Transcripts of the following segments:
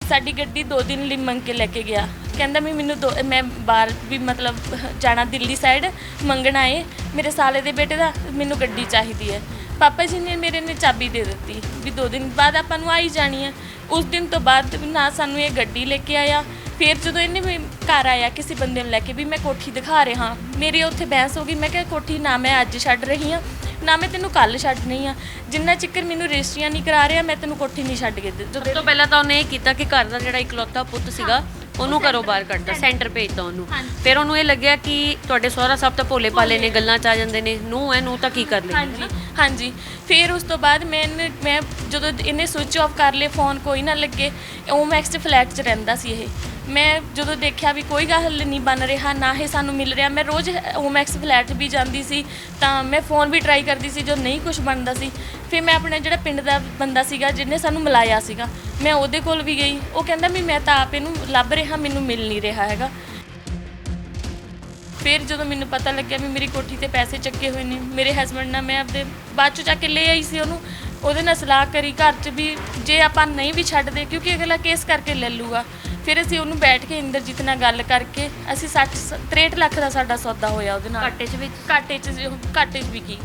ਸਾਡੀ ਗੱਡੀ 2 ਦਿਨ ਲਈ ਮੰਗ ਕੇ ਲੈ ਕੇ ਗਿਆ। ਕਹਿੰਦਾ ਵੀ ਮੈਨੂੰ ਮੈਂ ਬਾਹਰ ਵੀ ਮਤਲਬ ਜਾਣਾ ਦਿੱਲੀ ਸਾਈਡ ਮੰਗਣਾ ਏ ਮੇਰੇ ਸਾਲੇ ਦੇ ਬੇਟੇ ਦਾ, ਮੈਨੂੰ ਗੱਡੀ ਚਾਹੀਦੀ ਹੈ। ਪਾਪਾ ਜੀ ਨੇ ਮੇਰੇ ਨੇ ਚਾਬੀ ਦੇ ਦਿੱਤੀ ਵੀ 2 ਦਿਨ ਬਾਅਦ ਆਪਾਂ ਨੂੰ ਆਈ ਜਾਣੀ ਹੈ। ਉਸ ਦਿਨ ਤੋਂ ਬਾਅਦ ਨਾ ਸਾਨੂੰ ਇਹ ਗੱਡੀ ਲੈ ਕੇ ਆਇਆ। ਫਿਰ ਜਦੋਂ ਇਹਨੇ ਵੀ ਘਰ ਆਇਆ ਕਿਸੇ ਬੰਦੇ ਨੂੰ ਲੈ ਕੇ ਵੀ ਮੈਂ ਕੋਠੀ ਦਿਖਾ ਰਿਹਾ, ਮੇਰੀ ਉੱਥੇ ਬਹਿਸ ਹੋ ਗਈ। ਮੈਂ ਕਿਹਾ ਕੋਠੀ ਨਾ ਮੈਂ ਅੱਜ ਛੱਡ ਰਹੀ ਹਾਂ ਨਾ ਮੈਂ ਤੈਨੂੰ ਕੱਲ੍ਹ ਛੱਡਣੀ ਆ, ਜਿੰਨਾ ਚਿਕਰ ਮੈਨੂੰ ਰਜਿਸਟਰੀਆਂ ਨਹੀਂ ਕਰਾ ਰਿਹਾ ਮੈਂ ਤੈਨੂੰ ਕੋਠੀ ਨਹੀਂ ਛੱਡ ਕੇ ਸਭ ਤੋਂ ਪਹਿਲਾਂ ਤਾਂ ਉਹਨੇ ਇਹ ਕੀਤਾ ਕਿ ਘਰ ਦਾ ਜਿਹੜਾ ਇਕਲੌਤਾ ਪੁੱਤ ਸੀਗਾ ਉਹਨੂੰ ਘਰੋਂ ਬਾਹਰ ਕੱਢਦਾ, ਸੈਂਟਰ ਭੇਜਦਾ ਉਹਨੂੰ। ਫਿਰ ਉਹਨੂੰ ਇਹ ਲੱਗਿਆ ਕਿ ਤੁਹਾਡੇ ਸਹੁਰਾ ਸਾਹਿਬ ਤਾਂ ਭੋਲੇ ਭਾਲੇ ਨੇ, ਗੱਲਾਂ 'ਚ ਆ ਜਾਂਦੇ ਨੇ, ਨੂੰਹ ਹੈ, ਨੂੰਹ ਤਾਂ ਕੀ ਕਰ ਲੈਂਦੀ। ਹਾਂਜੀ ਫਿਰ ਉਸ ਤੋਂ ਬਾਅਦ ਮੈਂ ਜਦੋਂ ਇਹਨੇ ਸਵਿਚ ਆਫ ਕਰ ਲਏ ਫੋਨ, ਕੋਈ ਨਾ ਲੱਗੇ, ਓਮੈਕਸ 'ਚ ਫਲੈਟ 'ਚ ਰਹਿੰਦਾ ਸੀ ਇਹ। ਮੈਂ ਜਦੋਂ ਦੇਖਿਆ ਵੀ ਕੋਈ ਗੱਲ ਨਹੀਂ ਬਣ ਰਿਹਾ, ਨਾ ਇਹ ਸਾਨੂੰ ਮਿਲ ਰਿਹਾ, ਮੈਂ ਰੋਜ਼ ਓਮੈਕਸ ਫਲੈਟ ਵੀ ਜਾਂਦੀ ਸੀ ਤਾਂ ਮੈਂ ਫੋਨ ਵੀ ਟਰਾਈ ਕਰਦੀ ਸੀ, ਜੋ ਨਹੀਂ ਕੁਝ ਬਣਦਾ ਸੀ। ਫਿਰ ਮੈਂ ਆਪਣੇ ਜਿਹੜਾ ਪਿੰਡ ਦਾ ਬੰਦਾ ਸੀਗਾ ਜਿਹਨੇ ਸਾਨੂੰ ਮਿਲਾਇਆ ਸੀਗਾ, ਮੈਂ ਉਹਦੇ ਕੋਲ ਵੀ ਗਈ। ਉਹ ਕਹਿੰਦਾ ਵੀ ਮੈਂ ਤਾਂ ਆਪ ਇਹਨੂੰ ਲੱਭ ਰਿਹਾ, ਮੈਨੂੰ ਮਿਲ ਨਹੀਂ ਰਿਹਾ ਹੈਗਾ। ਫਿਰ ਜਦੋਂ ਮੈਨੂੰ ਪਤਾ ਲੱਗਿਆ ਵੀ ਮੇਰੀ ਕੋਠੀ ਤੇ ਪੈਸੇ ਚੱਕੇ ਹੋਏ ਨੇ, ਮੇਰੇ ਹਸਬੈਂਡ ਨਾਲ ਮੈਂ ਆਪਦੇ ਬਾਅਦ 'ਚ ਜਾ ਕੇ ਲੈ ਆਈ ਸੀ ਉਹਨੂੰ। ਉਹਦੇ ਨਾਲ ਸਲਾਹ ਕਰੀ ਘਰ 'ਚ ਵੀ ਜੇ ਆਪਾਂ ਨਹੀਂ ਵੀ ਛੱਡਦੇ ਕਿਉਂਕਿ ਅਗਲਾ ਕੇਸ ਕਰਕੇ ਲੈ ਲੂਗਾ। ਫਿਰ ਅਸੀਂ ਉਹਨੂੰ ਬੈਠ ਕੇ ਇੰਦਰਜੀਤ ਨਾਲ ਗੱਲ ਕਰਕੇ ਅਸੀਂ 63 ਲੱਖ ਦਾ ਸਾਡਾ ਸੌਦਾ ਹੋਇਆ ਉਹਦੇ ਨਾਲ। ਘਾਟੇ 'ਚ ਵੀ ਕੀ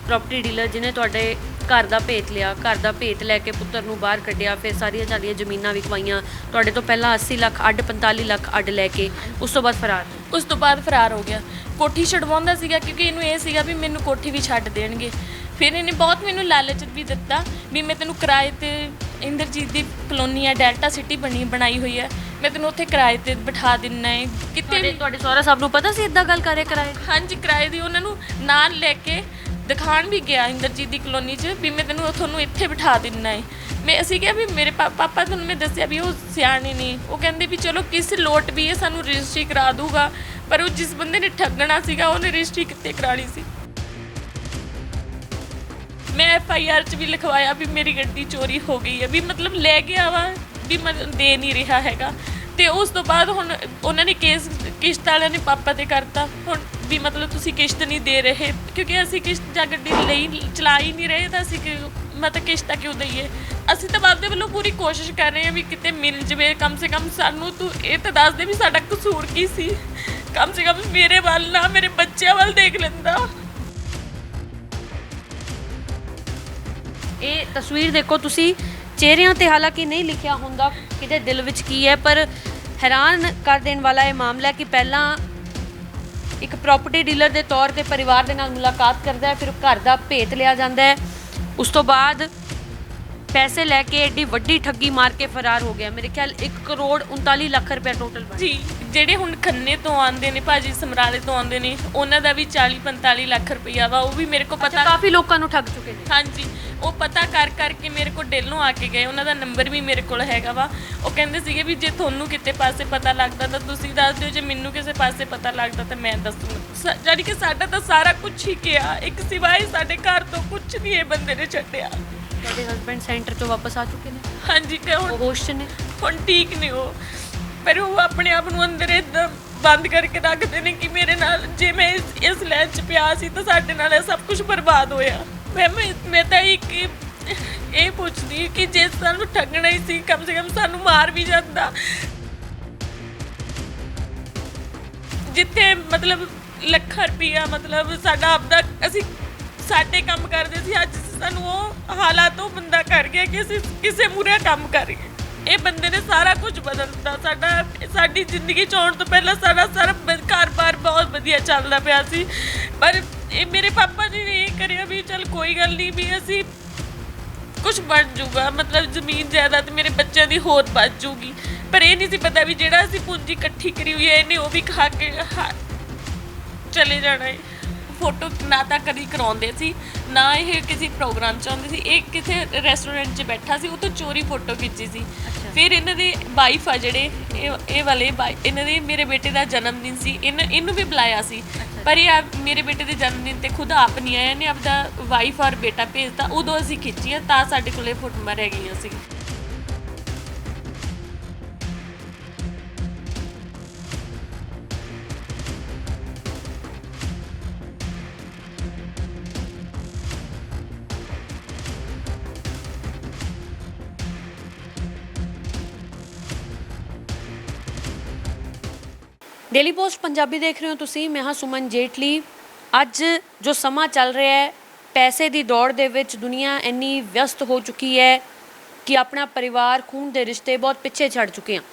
ਪ੍ਰੋਪਰਟੀ ਡੀਲਰ ਜਿਹਨੇ ਤੁਹਾਡੇ ਘਰ ਦਾ ਭੇਤ ਲਿਆ, ਘਰ ਦਾ ਭੇਤ ਲੈ ਕੇ ਪੁੱਤਰ ਨੂੰ ਬਾਹਰ ਕੱਢਿਆ, ਫਿਰ ਸਾਰੀਆਂ ਜ਼ਮੀਨਾਂ ਵਿਕਵਾਈਆਂ, ਤੁਹਾਡੇ ਤੋਂ ਪਹਿਲਾਂ 80 ਲੱਖ ਅੱਡ, 45 ਲੱਖ ਅੱਡ ਲੈ ਕੇ ਉਸ ਤੋਂ ਬਾਅਦ ਫਰਾਰ ਹੋ ਗਿਆ। ਕੋਠੀ ਛਡਵਾਉਂਦਾ ਸੀਗਾ ਕਿਉਂਕਿ ਇਹਨੂੰ ਇਹ ਸੀਗਾ ਵੀ ਮੈਨੂੰ ਕੋਠੀ ਵੀ ਛੱਡ ਦੇਣਗੇ। ਫਿਰ ਇਹਨੇ ਬਹੁਤ ਮੈਨੂੰ ਲਾਲਚ ਵੀ ਦਿੱਤਾ ਵੀ ਮੈਂ ਤੈਨੂੰ ਕਿਰਾਏ 'ਤੇ ਇੰਦਰਜੀਤ ਦੀ ਕਲੋਨੀ ਹੈ, ਡੈਲਟਾ ਸਿਟੀ ਬਣਾਈ ਹੋਈ ਹੈ, ਮੈਂ ਤੈਨੂੰ ਉੱਥੇ ਕਿਰਾਏ 'ਤੇ ਬਿਠਾ ਦਿੰਨਾ ਹੈ ਕਿਤੇ ਵੀ। ਤੁਹਾਡੇ ਸਹੁਰਾ ਸਾਹਿਬ ਨੂੰ ਪਤਾ ਸੀ ਇੱਦਾਂ ਗੱਲ ਕਰੇ ਕਿਰਾਏ? ਹਾਂਜੀ ਕਿਰਾਏ ਦੀ ਉਹਨਾਂ ਨੂੰ ਨਾਲ ਲੈ ਕੇ ਦਿਖਾਣ ਵੀ ਗਿਆ ਇੰਦਰਜੀਤ ਦੀ ਕਲੋਨੀ 'ਚ ਵੀ ਮੈਂ ਤੈਨੂੰ ਤੁਹਾਨੂੰ ਇੱਥੇ ਬਿਠਾ ਦਿੰਨਾ ਹੈ। ਅਸੀਂ ਕਿਹਾ ਵੀ ਮੇਰੇ ਪਾਪਾ ਤੁਹਾਨੂੰ ਮੈਂ ਦੱਸਿਆ ਵੀ ਉਹ ਸਿਆਣੇ ਨਹੀਂ, ਉਹ ਕਹਿੰਦੇ ਵੀ ਚਲੋ ਕਿਸ ਲੋਟ ਵੀ ਇਹ ਸਾਨੂੰ ਰਜਿਸਟਰੀ ਕਰਾ ਦੂਗਾ, ਪਰ ਉਹ ਜਿਸ ਬੰਦੇ ਨੇ ਠੱਗਣਾ ਸੀਗਾ ਉਹਨੇ ਰਜਿਸਟਰੀ ਕਿੱਥੇ ਕਰਾਣੀ ਸੀ। ਮੈਂ FIR 'ਚ ਵੀ ਲਿਖਵਾਇਆ ਵੀ ਮੇਰੀ ਗੱਡੀ ਚੋਰੀ ਹੋ ਗਈ ਹੈ, ਵੀ ਮਤਲਬ ਲੈ ਗਿਆ ਵਾ ਵੀ ਦੇ ਨਹੀਂ ਰਿਹਾ ਹੈਗਾ। ਤੇ ਉਸ ਤੋਂ ਬਾਅਦ ਹੁਣ ਉਹਨਾਂ ਨੇ ਕੇਸ ਕਿਸ਼ਤ ਵਾਲਿਆਂ ਨੇ ਪਾਪਾ 'ਤੇ ਕਰਤਾ ਹੁਣ ਵੀ ਮਤਲਬ ਤੁਸੀਂ ਕਿਸ਼ਤ ਨਹੀਂ ਦੇ ਰਹੇ, ਕਿਉਂਕਿ ਅਸੀਂ ਕਿਸ਼ਤ ਜਾਂ ਗੱਡੀ ਲਈ ਚਲਾ ਹੀ ਨਹੀਂ ਰਹੇ ਤਾਂ ਅਸੀਂ ਮਤਲਬ ਕਿਸ਼ਤਾਂ ਕਿਉਂ ਦਈਏ। ਅਸੀਂ ਤਾਂ ਆਪਦੇ ਵੱਲੋਂ ਪੂਰੀ ਕੋਸ਼ਿਸ਼ ਕਰ ਰਹੇ ਹਾਂ ਵੀ ਕਿਤੇ ਮਿਲ ਜਵੇ, ਕਮ ਸੇ ਕਮ ਸਾਨੂੰ ਤੂੰ ਇਹ ਤਾਂ ਦੱਸ ਦੇ ਵੀ ਸਾਡਾ ਕਸੂਰ ਕੀ ਸੀ, ਕਮ ਸੇ ਕਮ ਮੇਰੇ ਵੱਲ ਨਾ ਮੇਰੇ ਬੱਚਿਆਂ ਵੱਲ ਦੇਖ ਲੈਂਦਾ। ਇਹ ਤਸਵੀਰ ਦੇਖੋ ਤੁਸੀਂ, ਚਿਹਰਿਆਂ ਤੇ ਹਾਲਾਂਕਿ ਨਹੀਂ ਲਿਖਿਆ ਹੁੰਦਾ ਕਿਤੇ ਦਿਲ ਵਿੱਚ ਕੀ ਹੈ, ਪਰ ਹੈਰਾਨ ਕਰ ਦੇਣ ਵਾਲਾ ਇਹ ਮਾਮਲਾ ਕਿ ਪਹਿਲਾਂ ਇੱਕ ਪ੍ਰਾਪਰਟੀ ਡੀਲਰ ਦੇ ਤੌਰ ਤੇ ਪਰਿਵਾਰ ਦੇ ਨਾਲ ਮੁਲਾਕਾਤ ਕਰਦਾ ਹੈ, ਫਿਰ ਘਰ ਦਾ ਭੇਤ ਲਿਆ ਜਾਂਦਾ ਹੈ, ਉਸ ਤੋਂ ਬਾਅਦ ਪੈਸੇ ਲੈ ਕੇ ਏਡੀ ਵੱਡੀ ਠੱਗੀ ਮਾਰ ਕੇ ਫਰਾਰ ਹੋ ਗਿਆ। ਮੇਰੇ ਖਿਆਲ 1 ਕਰੋੜ 39 ਲੱਖ ਰੁਪਏ ਟੋਟਲ ਜੀ। ਜਿਹੜੇ ਹੁਣ ਖੰਨੇ ਤੋਂ ਆਉਂਦੇ ਨੇ ਭਾਜੀ, ਸਮਰਾਲੇ ਤੋਂ ਆਉਂਦੇ ਨੇ, ਉਹਨਾਂ ਦਾ ਵੀ 40-45 ਲੱਖ ਰੁਪਈਆ ਵਾ, ਉਹ ਵੀ ਮੇਰੇ ਕੋਲ ਪਤਾ ਕਾਫੀ ਲੋਕਾਂ ਨੂੰ ਠੱਗ ਚੁੱਕੇ ਨੇ। ਹਾਂਜੀ ਉਹ ਪਤਾ ਕਰਕੇ ਮੇਰੇ ਕੋਲ ਡੇਲੋਂ ਆ ਕੇ ਗਏ, ਉਹਨਾਂ ਦਾ ਨੰਬਰ ਵੀ ਮੇਰੇ ਕੋਲ ਹੈਗਾ ਵਾ। ਉਹ ਕਹਿੰਦੇ ਸੀਗੇ ਵੀ ਜੇ ਤੁਹਾਨੂੰ ਕਿਤੇ ਪਾਸੇ ਪਤਾ ਲੱਗਦਾ ਤਾਂ ਤੁਸੀਂ ਦੱਸ ਦਿਓ, ਜੇ ਮੈਨੂੰ ਕਿਸੇ ਪਾਸੇ ਪਤਾ ਲੱਗਦਾ ਤਾਂ ਮੈਂ ਦੱਸੂਗਾ। ਜਾਨੀ ਕਿ ਸਾਡਾ ਤਾਂ ਸਾਰਾ ਕੁਝ ਹੀ ਗਿਆ, ਇੱਕ ਸਿਵਾਏ ਸਾਡੇ ਘਰ ਤੋਂ ਕੁਝ ਨਹੀਂ ਇਹ ਬੰਦੇ ਨੇ ਛੱਡਿਆ। ਤੁਹਾਡੇ ਹਸਬੈਂਡ ਸੈਂਟਰ ਤੋਂ ਵਾਪਸ ਆ ਚੁੱਕੇ ਨੇ? ਹਾਂਜੀ ਤੇ ਹੁਣ ਹੋਸ਼ 'ਚ ਨੇ, ਹੁਣ ਠੀਕ ਨੇ ਉਹ, ਪਰ ਉਹ ਆਪਣੇ ਆਪ ਨੂੰ ਅੰਦਰ ਇੱਦਾਂ ਬੰਦ ਕਰਕੇ ਰੱਖਦੇ ਨੇ ਕਿ ਮੇਰੇ ਨਾਲ ਜੇ ਮੈਂ ਇਸ ਲਾਈਨ 'ਚ ਪਿਆ ਸੀ ਤਾਂ ਸਾਡੇ ਨਾਲ ਇਹ ਸਭ ਕੁਝ ਬਰਬਾਦ ਹੋਇਆ। ਮੈਂ ਤਾਂ ਇਹ ਪੁੱਛਦੀ ਕਿ ਜੇ ਸਾਨੂੰ ਠੱਗਣਾ ਹੀ ਸੀ ਕਮ ਸੇ ਕਮ ਸਾਨੂੰ ਮਾਰ ਵੀ ਜਾਂਦਾ। ਜਿੱਥੇ ਮਤਲਬ ਲੱਖਾਂ ਰੁਪਈਆ ਮਤਲਬ ਸਾਡਾ ਆਪਦਾ ਅਸੀਂ ਸਾਡੇ ਕੰਮ ਕਰਦੇ ਸੀ, ਅੱਜ ਸਾਨੂੰ ਉਹ ਹਾਲਾਤ ਉਹ ਬੰਦਾ ਕਰ ਗਿਆ ਕਿ ਅਸੀਂ ਕਿਸੇ ਮੂਹਰੇ ਕੰਮ ਕਰੀਏ। ਇਹ ਬੰਦੇ ਨੇ ਸਾਰਾ ਕੁਝ ਬਦਲਤਾ ਸਾਡੀ ਜ਼ਿੰਦਗੀ 'ਚ ਆਉਣ ਤੋਂ ਪਹਿਲਾਂ ਸਾਰਾ ਘਰ-ਬਾਰ ਬਹੁਤ ਵਧੀਆ ਚੱਲਦਾ ਪਿਆ ਸੀ, ਪਰ ਇਹ ਮੇਰੇ ਪਾਪਾ ਜੀ ਨੇ ਇਹ ਕਰਿਆ ਵੀ ਚੱਲ ਕੋਈ ਗੱਲ ਨਹੀਂ ਵੀ ਅਸੀਂ ਕੁਝ ਬਣ ਜੂਗਾ, ਮਤਲਬ ਜ਼ਮੀਨ ਜਾਇਦਾਦ ਮੇਰੇ ਬੱਚਿਆਂ ਦੀ ਹੋਰ ਬਚ ਜੂਗੀ। ਪਰ ਇਹ ਨਹੀਂ ਸੀ ਪਤਾ ਵੀ ਜਿਹੜਾ ਅਸੀਂ ਪੂੰਜੀ ਇਕੱਠੀ ਕਰੀ ਹੋਈ ਹੈ ਇਹਨੇ ਉਹ ਵੀ ਖਾ ਕੇ ਚਲੇ ਜਾਣਾ ਹੈ। ਫੋਟੋ ਨਾ ਤਾਂ ਕਦੀ ਕਰਾਉਂਦੇ ਸੀ, ਨਾ ਇਹ ਕਿਸੇ ਪ੍ਰੋਗਰਾਮ 'ਚ ਆਉਂਦੇ ਸੀ। ਇਹ ਕਿਸੇ ਰੈਸਟੋਰੈਂਟ 'ਚ ਬੈਠਾ ਸੀ, ਉਹ ਤੋਂ ਚੋਰੀ ਫੋਟੋ ਖਿੱਚੀ ਸੀ। ਫਿਰ ਇਹਨਾਂ ਦੇ ਵਾਈਫ ਆ ਜਿਹੜੇ ਇਹ ਵਾਲੇ ਇਹਨਾਂ ਦੇ ਮੇਰੇ ਬੇਟੇ ਦਾ ਜਨਮ ਦਿਨ ਸੀ, ਇਹਨੂੰ ਵੀ ਬੁਲਾਇਆ ਸੀ, ਪਰ ਇਹ ਮੇਰੇ ਬੇਟੇ ਦੇ ਜਨਮ ਦਿਨ 'ਤੇ ਖੁਦ ਆਪ ਨਹੀਂ ਆਇਆ, ਇਹਨੇ ਆਪਦਾ ਵਾਈਫ ਔਰ ਬੇਟਾ ਭੇਜਤਾ। ਉਦੋਂ ਅਸੀਂ ਖਿੱਚੀਆਂ ਤਾਂ ਸਾਡੇ ਕੋਲ ਇਹ ਫੋਟੋਆਂ ਰਹਿ ਗਈਆਂ ਸੀ। ਡੇਲੀ ਪੋਸਟ ਪੰਜਾਬੀ ਦੇਖ ਰਹੇ ਹੋ ਤੁਸੀਂ, ਮੈਂ ਹਾਂ ਸੁਮਨ ਜੇਟਲੀ। ਅੱਜ ਜੋ ਸਮਾਂ ਚੱਲ ਰਿਹਾ ਹੈ, ਪੈਸੇ ਦੀ ਦੌੜ ਦੇ ਵਿੱਚ ਦੁਨੀਆ ਇੰਨੀ ਵਿਅਸਤ ਹੋ ਚੁੱਕੀ ਹੈ ਕਿ ਆਪਣਾ ਪਰਿਵਾਰ, ਖੂਨ ਦੇ ਰਿਸ਼ਤੇ ਬਹੁਤ ਪਿੱਛੇ ਛੱਡ ਚੁੱਕੇ ਹਾਂ।